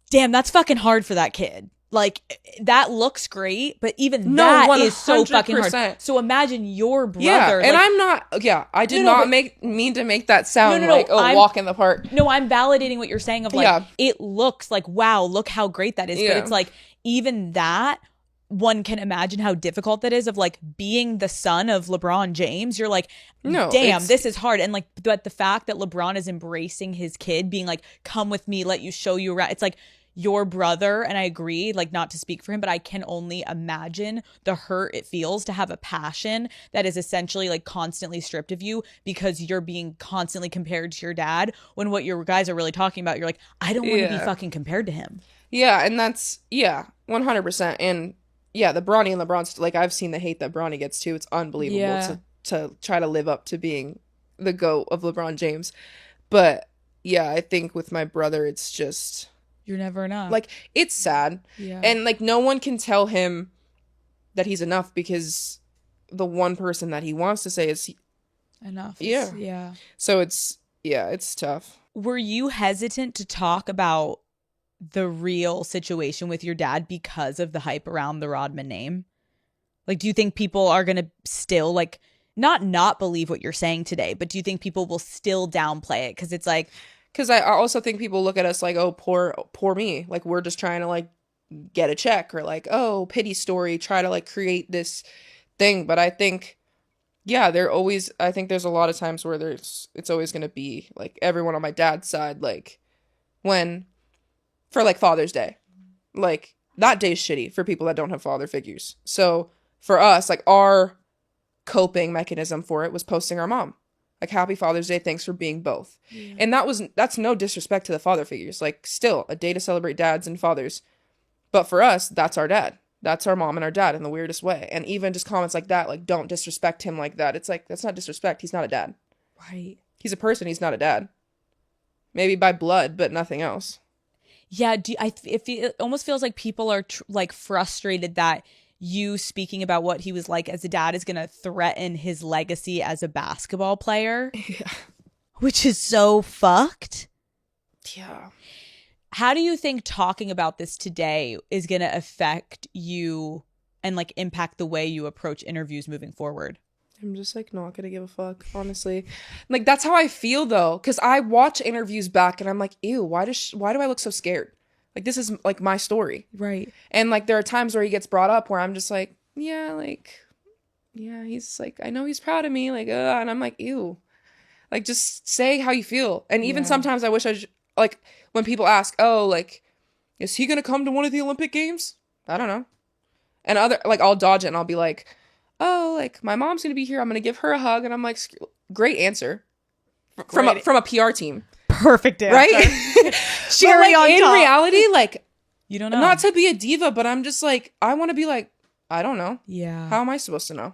damn, that's fucking hard for that kid. Like, that looks great, but even that 100%. is so fucking hard. So imagine your brother. Yeah, and like, I'm not, I did not mean to make that sound like, walk in the park. No, I'm validating what you're saying of like, it looks like, wow, look how great that is. But it's like, even that, one can imagine how difficult that is of like being the son of LeBron James. You're like, damn, this is hard. And like, but the fact that LeBron is embracing his kid, being like, come with me, let you show you around. It's like, your brother, and I agree, like, not to speak for him, but I can only imagine the hurt it feels to have a passion that is essentially like constantly stripped of you because you're being constantly compared to your dad, when what your guys are really talking about, you're like, I don't want to be fucking compared to him. Yeah, and that's 100%. And the Bronny and LeBron, like, I've seen the hate that Bronny gets too. It's unbelievable to try to live up to being the GOAT of LeBron James. But I think with my brother, it's just, you're never enough. Like, it's sad. Yeah. And like, no one can tell him that he's enough because the one person that he wants to say is enough. Yeah. So it's tough. Were you hesitant to talk about the real situation with your dad because of the hype around the Rodman name? Like, do you think people are going to still like not believe what you're saying today, but do you think people will still downplay it? Because it's like, because I also think people look at us like, oh, poor me. Like, we're just trying to like get a check, or like, oh, pity story, try to like create this thing. But I think, I think there's a lot of times where it's always going to be like everyone on my dad's side, like for like Father's Day, like that day's shitty for people that don't have father figures. So for us, like, our coping mechanism for it was posting our mom. Like, happy Father's Day, thanks for being both. Yeah. And that's no disrespect to the father figures. Like, still a day to celebrate dads and fathers. But for us, that's our dad. That's our mom and our dad in the weirdest way. And even just comments like that, like, don't disrespect him like that. It's like, that's not disrespect. He's not a dad. Right. He's a person. He's not a dad. Maybe by blood, but nothing else. Yeah. It almost feels like people are like frustrated that you speaking about what he was like as a dad is going to threaten his legacy as a basketball player. Yeah. Which is so fucked. Yeah. How do you think talking about this today is going to affect you and like impact the way you approach interviews moving forward? I'm just like not going to give a fuck, honestly. Like, that's how I feel though. Cause I watch interviews back and I'm like, ew, why do I look so scared? Like, this is like my story. Right. And like, there are times where he gets brought up where I'm just like, he's like, I know he's proud of me. Like, and I'm like, ew. Like, just say how you feel. And even sometimes I wish like, when people ask, oh, like, is he going to come to one of the Olympic Games? I don't know. And I'll dodge it and I'll be like, oh, like, my mom's going to be here. I'm going to give her a hug. And I'm like, great answer. From a PR team. Perfect answer. Right? Cherry on top. In reality, like, you don't know. Not to be a diva, but I'm just like, I want to be like, I don't know. Yeah. How am I supposed to know?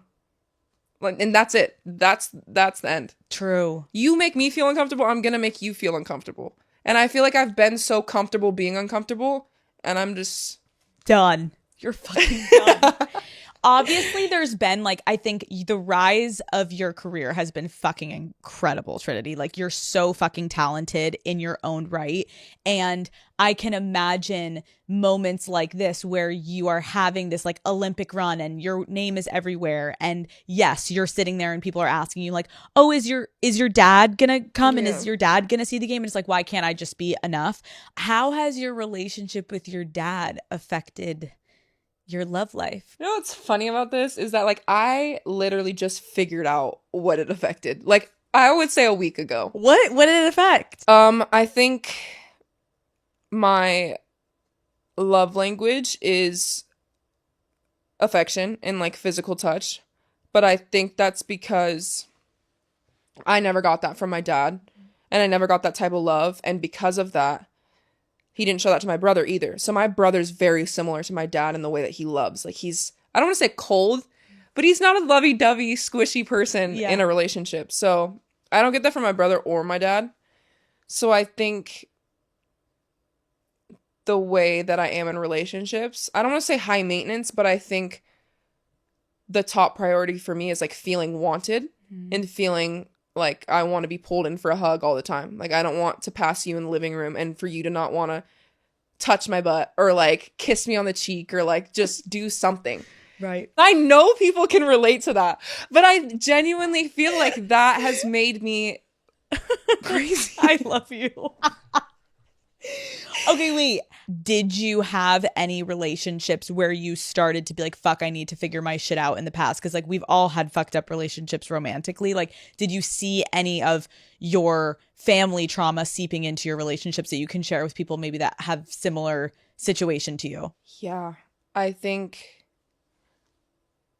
And that's it. That's the end. True. You make me feel uncomfortable, I'm gonna make you feel uncomfortable. And I feel like I've been so comfortable being uncomfortable, and I'm just done. You're fucking done. Obviously, there's been, like, I think the rise of your career has been fucking incredible, Trinity. Like, you're so fucking talented in your own right. And I can imagine moments like this where you are having this, like, Olympic run and your name is everywhere. And yes, you're sitting there and people are asking you, like, oh, is your dad gonna come? And is your dad gonna see the game? And it's like, why can't I just be enough? How has your relationship with your dad affected your love life? You know what's funny about this is that, like, I literally just figured out what it affected. Like, I would say a week ago. What did it affect? I think my love language is affection and, like, physical touch. But I think that's because I never got that from my dad. And I never got that type of love. And because of that, he didn't show that to my brother either. So my brother's very similar to my dad in the way that he loves. Like, he's, I don't want to say cold, but he's not a lovey-dovey, squishy person in a relationship. So I don't get that from my brother or my dad. So I think the way that I am in relationships, I don't want to say high maintenance, but I think the top priority for me is, like, feeling wanted and feeling like I want to be pulled in for a hug all the time. Like, I don't want to pass you in the living room and for you to not want to touch my butt or, like, kiss me on the cheek or, like, just do something. Right. I know people can relate to that, but I genuinely feel like that has made me crazy. I love you. Okay, wait. Did you have any relationships where you started to be like, fuck, I need to figure my shit out in the past? Because, like, we've all had fucked up relationships romantically. Like, did you see any of your family trauma seeping into your relationships that you can share with people maybe that have similar situation to you? Yeah. I think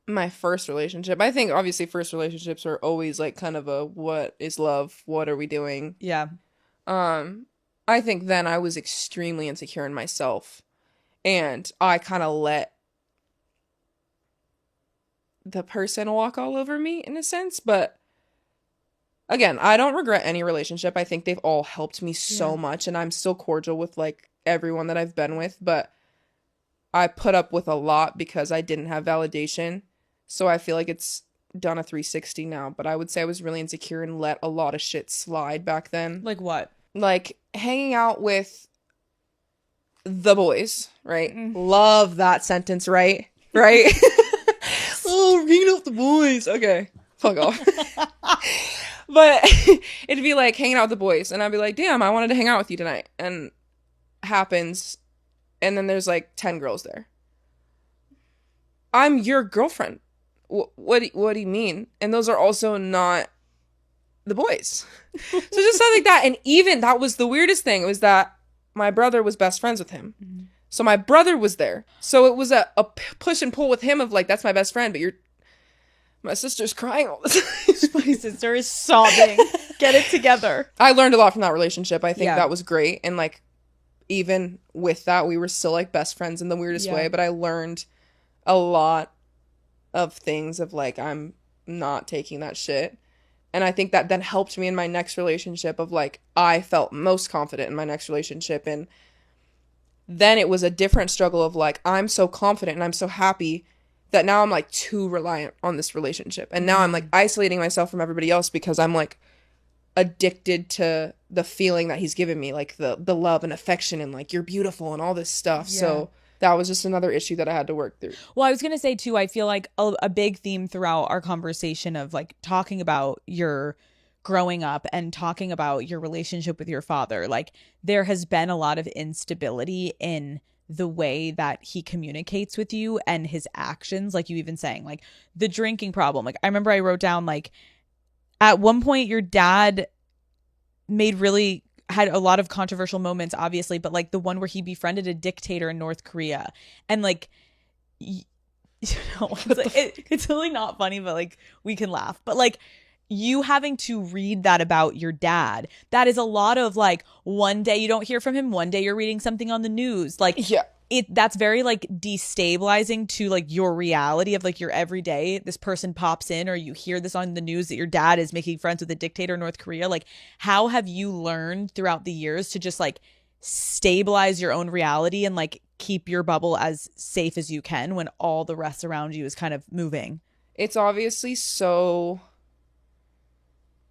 my first relationship, I think obviously first relationships are always, like, kind of a what is love? What are we doing? Yeah. I think then I was extremely insecure in myself, and I kind of let the person walk all over me in a sense. But again, I don't regret any relationship. I think they've all helped me so much, and I'm still cordial with, like, everyone that I've been with, but I put up with a lot because I didn't have validation. So I feel like it's done a 360 now, but I would say I was really insecure and let a lot of shit slide back then. Like what? Like hanging out with the boys, right? Love that sentence, right? Right? Oh, hanging out with the boys. Okay, fuck off. But it'd be like hanging out with the boys, and I'd be like, damn, I wanted to hang out with you tonight. And happens, and then there's like 10 girls there. I'm your girlfriend. What do you mean? And those are also not the boys. So just stuff like that. And even that was the weirdest thing, was that my brother was best friends with him. Mm-hmm. So my brother was there. So it was a push and pull with him of, like, that's my best friend, but my sister's crying all the time. My sister is sobbing. Get it together. I learned a lot from that relationship. I think that was great. And, like, even with that, we were still, like, best friends in the weirdest way. But I learned a lot of things of, like, I'm not taking that shit. And I think that then helped me in my next relationship of, like, I felt most confident in my next relationship. And then it was a different struggle of, like, I'm so confident and I'm so happy that now I'm, like, too reliant on this relationship. And now I'm, like, isolating myself from everybody else because I'm, like, addicted to the feeling that he's given me, like, the love and affection and, like, you're beautiful and all this stuff. Yeah. So that was just another issue that I had to work through. Well, I was going to say, too, I feel like a big theme throughout our conversation of, like, talking about your growing up and talking about your relationship with your father, like, there has been a lot of instability in the way that he communicates with you and his actions, like you even saying, like, the drinking problem. Like, I remember I wrote down, like, at one point your dad had a lot of controversial moments, obviously, but, like, the one where he befriended a dictator in North Korea, and, like, you know, it's really not funny, but, like, we can laugh. But, like, you having to read that about your dad, that is a lot of, like, one day you don't hear from him, one day you're reading something on the news. Like, that's very like destabilizing to like your reality of like your everyday. This person pops in, or you hear this on the news that your dad is making friends with a dictator in North Korea. Like, how have you learned throughout the years to just like stabilize your own reality and like keep your bubble as safe as you can when all the rest around you is kind of moving? It's obviously so,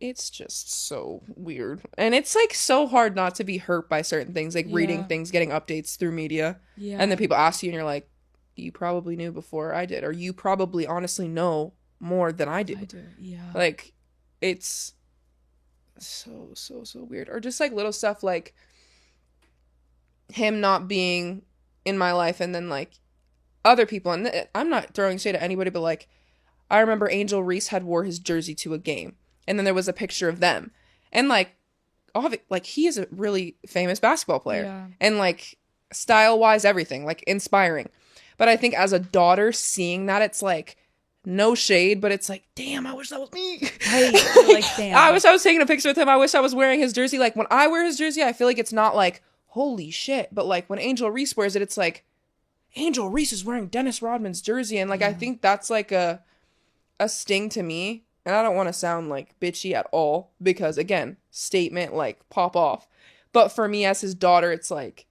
it's just so weird. And it's like so hard not to be hurt by certain things, like reading things, getting updates through media. Yeah. And then people ask you and you're like, you probably knew before I did, or you probably honestly know more than I do. Yeah. Like, it's so, so, so weird. Or just like little stuff like him not being in my life, and then like other people. And I'm not throwing shade at anybody, but like, I remember Angel Reese had wore his jersey to a game, and then there was a picture of them, and like he is a really famous basketball player, and like style wise, everything like inspiring. But I think as a daughter seeing that, it's like no shade, but it's like, damn, I wish that was me. Right. Like, damn. I wish I was taking a picture with him. I wish I was wearing his jersey. Like when I wear his jersey, I feel like it's not like holy shit, but like when Angel Reese wears it, it's like Angel Reese is wearing Dennis Rodman's jersey, and like I think that's like a sting to me. And I don't want to sound like bitchy at all, because again, statement, like pop off. But for me as his daughter, it's like,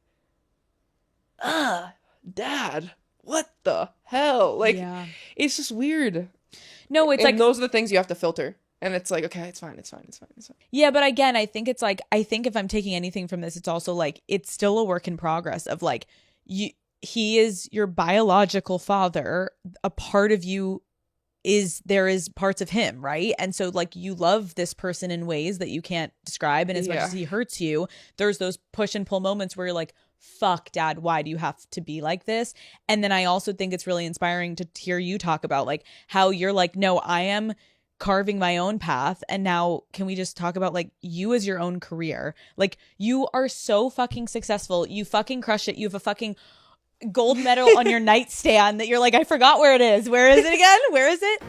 dad, what the hell? Like, it's just weird. No, it's and like, those are the things you have to filter. And it's like, okay, it's fine. yeah, but again, I think it's like, I think if I'm taking anything from this, it's also like, it's still a work in progress of like, he is your biological father. A part of you there is parts of him, right? And so like you love this person in ways that you can't describe, and as much as he hurts you, there's those push and pull moments where you're like, fuck, dad, why do you have to be like this? And then I also think it's really inspiring to hear you talk about like how you're like, no, I am carving my own path. And now can we just talk about like you as your own career? Like you are so fucking successful, you fucking crush it, you have a fucking gold medal on your nightstand that you're like, I forgot where it is. Where is it again? Where is it?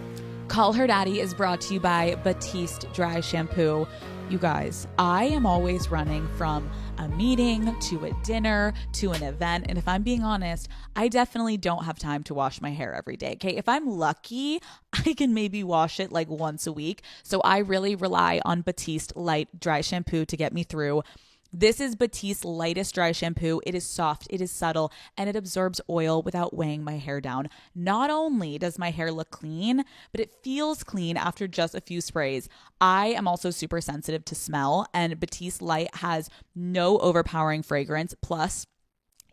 Call Her Daddy is brought to you by Batiste Dry Shampoo. You guys, I am always running from a meeting to a dinner to an event. And if I'm being honest, I definitely don't have time to wash my hair every day. Okay. If I'm lucky, I can maybe wash it like once a week. So I really rely on Batiste Light Dry Shampoo to get me through. This is Batiste's lightest dry shampoo. It is soft, it is subtle, and it absorbs oil without weighing my hair down. Not only does my hair look clean, but it feels clean after just a few sprays. I am also super sensitive to smell, and Batiste Light has no overpowering fragrance. Plus,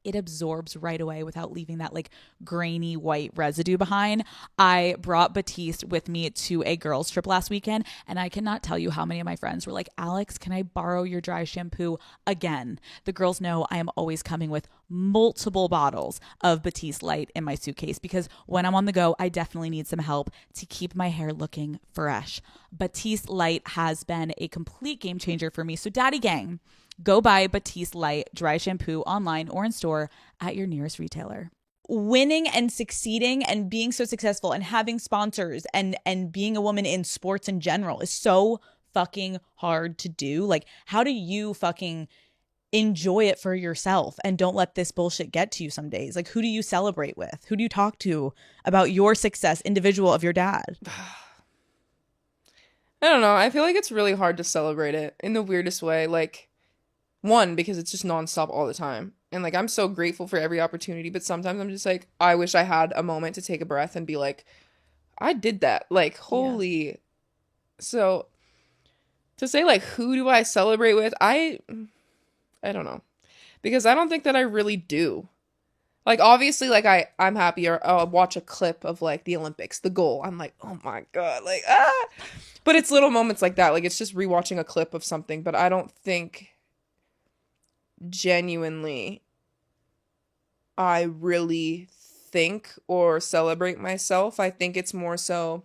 it absorbs right away without leaving that like grainy white residue behind. I brought Batiste with me to a girls trip last weekend, and I cannot tell you how many of my friends were like, Alex, can I borrow your dry shampoo again? The girls know I am always coming with multiple bottles of Batiste Light in my suitcase, because when I'm on the go, I definitely need some help to keep my hair looking fresh. Batiste Light has been a complete game changer for me. So Daddy Gang, go buy Batiste Light Dry Shampoo online or in store at your nearest retailer. Winning and succeeding and being so successful and having sponsors and being a woman in sports in general is so fucking hard to do. Like, how do you fucking enjoy it for yourself and don't let this bullshit get to you some days? Like, who do you celebrate with? Who do you talk to about your success, individual of your dad? I don't know. I feel like it's really hard to celebrate it in the weirdest way. Like, one, because it's just nonstop all the time. And like, I'm so grateful for every opportunity, but sometimes I'm just like, I wish I had a moment to take a breath and be like, I did that. Like, holy. Yeah. So to say like, who do I celebrate with? I don't know. Because I don't think that I really do. Like, obviously, like I'm happy, or I'll watch a clip of like the Olympics, the goal. I'm like, oh my God, like, ah. But it's little moments like that. Like, it's just rewatching a clip of something, but I don't think genuinely I really think or celebrate myself. I think it's more so,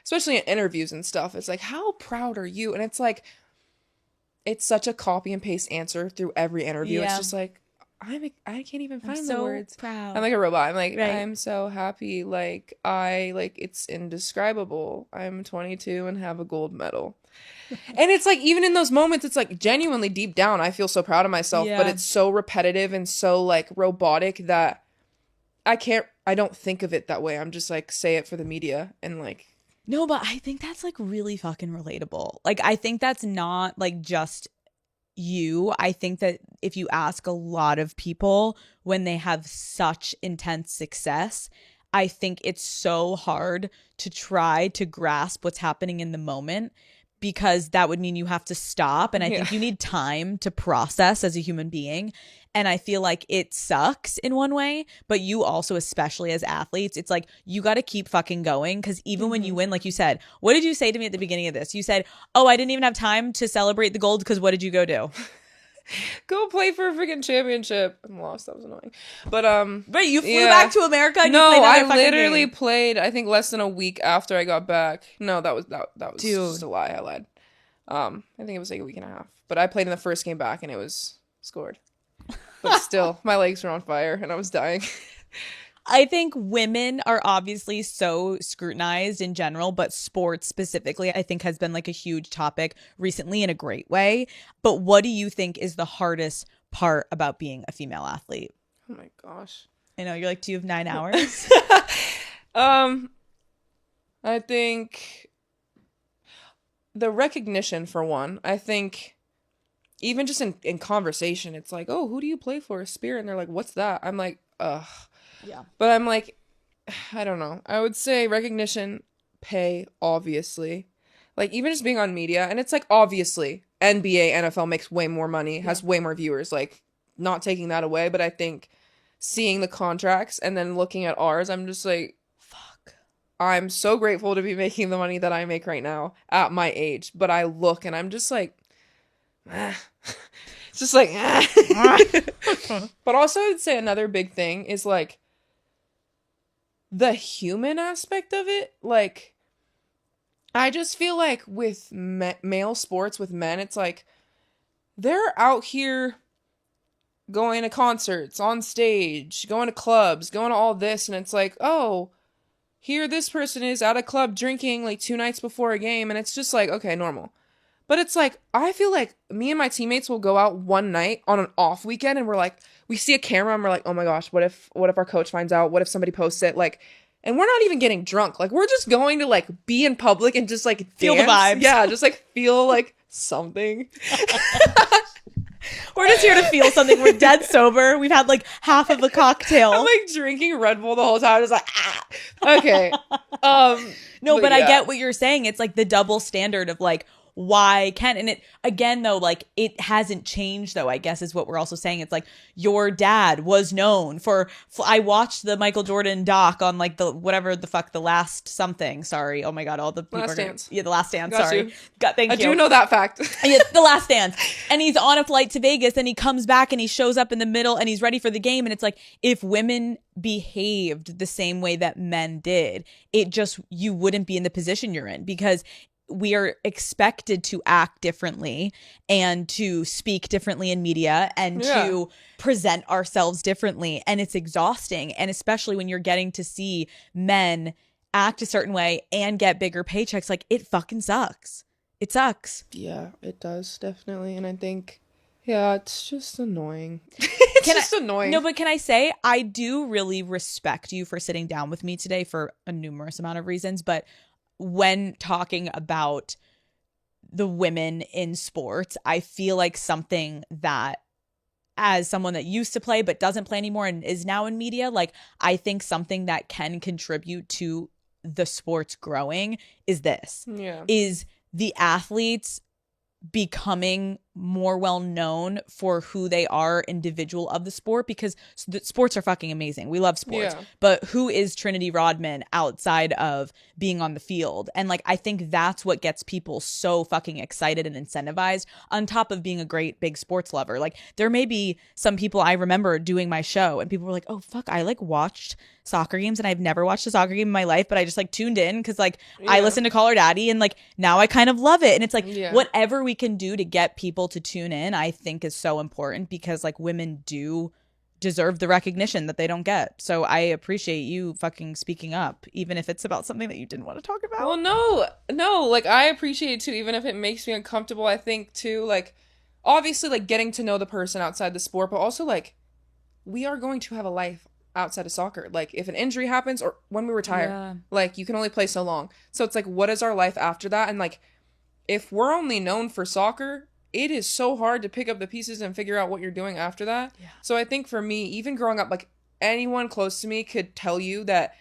especially in interviews and stuff, it's like, how proud are you? And it's like, it's such a copy and paste answer through every interview. Yeah. It's just like, I can't even I'm find the so words. proud. I'm like a robot. I'm like, Right. I'm so happy. Like, it's indescribable. I'm 22 and have a gold medal. And it's like, even in those moments, it's like genuinely deep down, I feel so proud of myself, but Yeah. it's so repetitive and so like robotic that I don't think of it that way. I'm just like, say it for the media and like, No, but I think that's like really fucking relatable. Like, I think that's not like just you. I think that if you ask a lot of people when they have such intense success, I think it's so hard to try to grasp what's happening in the moment because that would mean you have to stop. And I yeah. think you need time to process as a human being. And I feel like it sucks in one way, but you also, especially as athletes, it's like you got to keep fucking going because even when you win, like you said, what did you say to me at the beginning of this? You said, oh, I didn't even have time to celebrate the gold because what did you go do? Go play for a freaking championship. I'm lost. That was annoying. But Right, you flew yeah. back to America and you No, played another I fucking literally game. played I think less than a week after I got back. No, that was just Dude. a lie. I lied. I think it was like a week and a half. But I played in the first game back and it was scored. But still, my legs were on fire and I was dying. I think women are obviously so scrutinized in general, but sports specifically, I think has been like a huge topic recently in a great way. But what do you think is the hardest part about being a female athlete? Oh my gosh. I know you're like, do you have 9 hours? I think the recognition for one. I think even just in conversation, it's like, oh, who do you play for? Spirit. And they're like, what's that? I'm like, ugh. Yeah. But I'm like, I don't know. I would say recognition, pay, obviously. Like, even just being on media. And it's like, obviously, NBA, NFL makes way more money, has way more viewers. Like, not taking that away. But I think seeing the contracts and then looking at ours, I'm just like, fuck. I'm so grateful to be making the money that I make right now at my age. But I look and I'm just like, it's just like, But also I'd say another big thing is like the human aspect of it. Like, I just feel like with male sports, with men, it's like they're out here going to concerts, on stage, going to clubs, going to all this, and it's like, oh, here this person is at a club drinking like 2 nights before a game, and it's just like, okay, normal. But it's like, I feel like me and my teammates will go out one night on an off weekend and we're like, we see a camera and we're like, oh my gosh, what if our coach finds out? What if somebody posts it? Like, and we're not even getting drunk. Like, we're just going to like be in public and just like Feel the dance. vibes. Yeah, just like feel like something. We're just here to feel something. We're dead sober. We've had like half of a cocktail. I'm like drinking Red Bull the whole time. Just like, okay. No, but yeah. I get what you're saying. It's like the double standard of like, why can't, and it again though, like it hasn't changed though, I guess is what we're also saying. It's like your dad was known for I watched the Michael Jordan doc on like the whatever the fuck, the last something, sorry, oh my god, all the people Last are gonna, Dance. yeah, the Last Dance, Got sorry you. thank I you. do know that fact. Yeah, the Last Dance, and he's on a flight to Vegas and he comes back and he shows up in the middle and he's ready for the game, and it's like if women behaved the same way that men did, it just, you wouldn't be in the position you're in because we are expected to act differently and to speak differently in media and to present ourselves differently. And it's exhausting. And especially when you're getting to see men act a certain way and get bigger paychecks, like it fucking sucks. It sucks. Yeah, it does, definitely. And I think, yeah, it's just annoying. It's just annoying. No, but can I say, I do really respect you for sitting down with me today for a numerous amount of reasons. But when talking about the women in sports, I feel like something that, as someone that used to play but doesn't play anymore and is now in media, like I think something that can contribute to the sports growing is this. Yeah. Is the athletes becoming more well known for who they are individual of the sport, because the sports are fucking amazing. We love sports. Yeah. But who is Trinity Rodman outside of being on the field? And like I think that's what gets people so fucking excited and incentivized, on top of being a great big sports lover. Like there may be some people, I remember doing my show and people were like, oh fuck, I like watched soccer games and I've never watched a soccer game in my life, but I just like tuned in because like I listened to Call Her Daddy and like now I kind of love it. And it's like whatever we can do to get people to tune in, I think is so important, because like women do deserve the recognition that they don't get. So I appreciate you fucking speaking up, even if it's about something that you didn't want to talk about. Well, no, like, I appreciate it too, even if it makes me uncomfortable. I think too, like, obviously, like, getting to know the person outside the sport, but also, like, we are going to have a life outside of soccer. Like, if an injury happens or when we retire, like, you can only play so long. So it's like, what is our life after that? And like, if we're only known for soccer, it is so hard to pick up the pieces and figure out what you're doing after that. Yeah. So I think for me, even growing up, like, anyone close to me could tell you that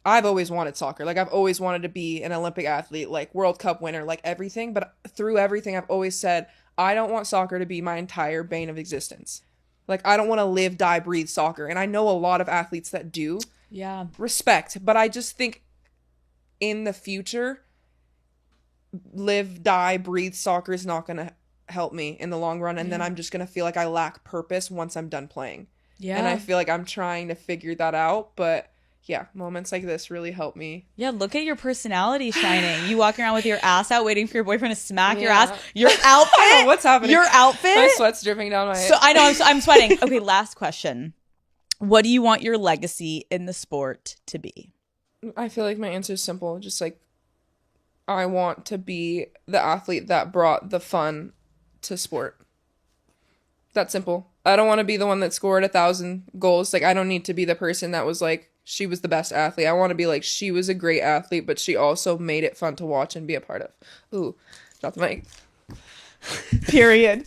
I've always wanted soccer. Like, I've always wanted to be an Olympic athlete, like World Cup winner, like everything. But through everything, I've always said, I don't want soccer to be my entire bane of existence. Like, I don't want to live, die, breathe soccer. And I know a lot of athletes that do. Yeah. Respect. But I just think in the future, live, die, breathe soccer is not going to help me in the long run. And then I'm just going to feel like I lack purpose once I'm done playing. Yeah. And I feel like I'm trying to figure that out. But yeah, moments like this really help me. Yeah, look at your personality shining. You walking around with your ass out waiting for your boyfriend to smack your ass. Your outfit. What's happening? Your outfit. My sweat's dripping down my So I know I'm sweating. Okay, last question. What do you want your legacy in the sport to be? I feel like my answer is simple. Just like, I want to be the athlete that brought the fun to sport. That's simple. I don't want to be the one that scored 1,000 goals. Like, I don't need to be the person that was like, she was the best athlete. I want to be like, she was a great athlete, but she also made it fun to watch and be a part of. Ooh, drop the mic. Period.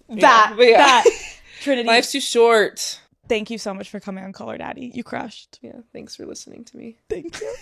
That. Trinity. Life's too short. Thank you so much for coming on Call Her Daddy. You crushed. Yeah, thanks for listening to me. Thank you.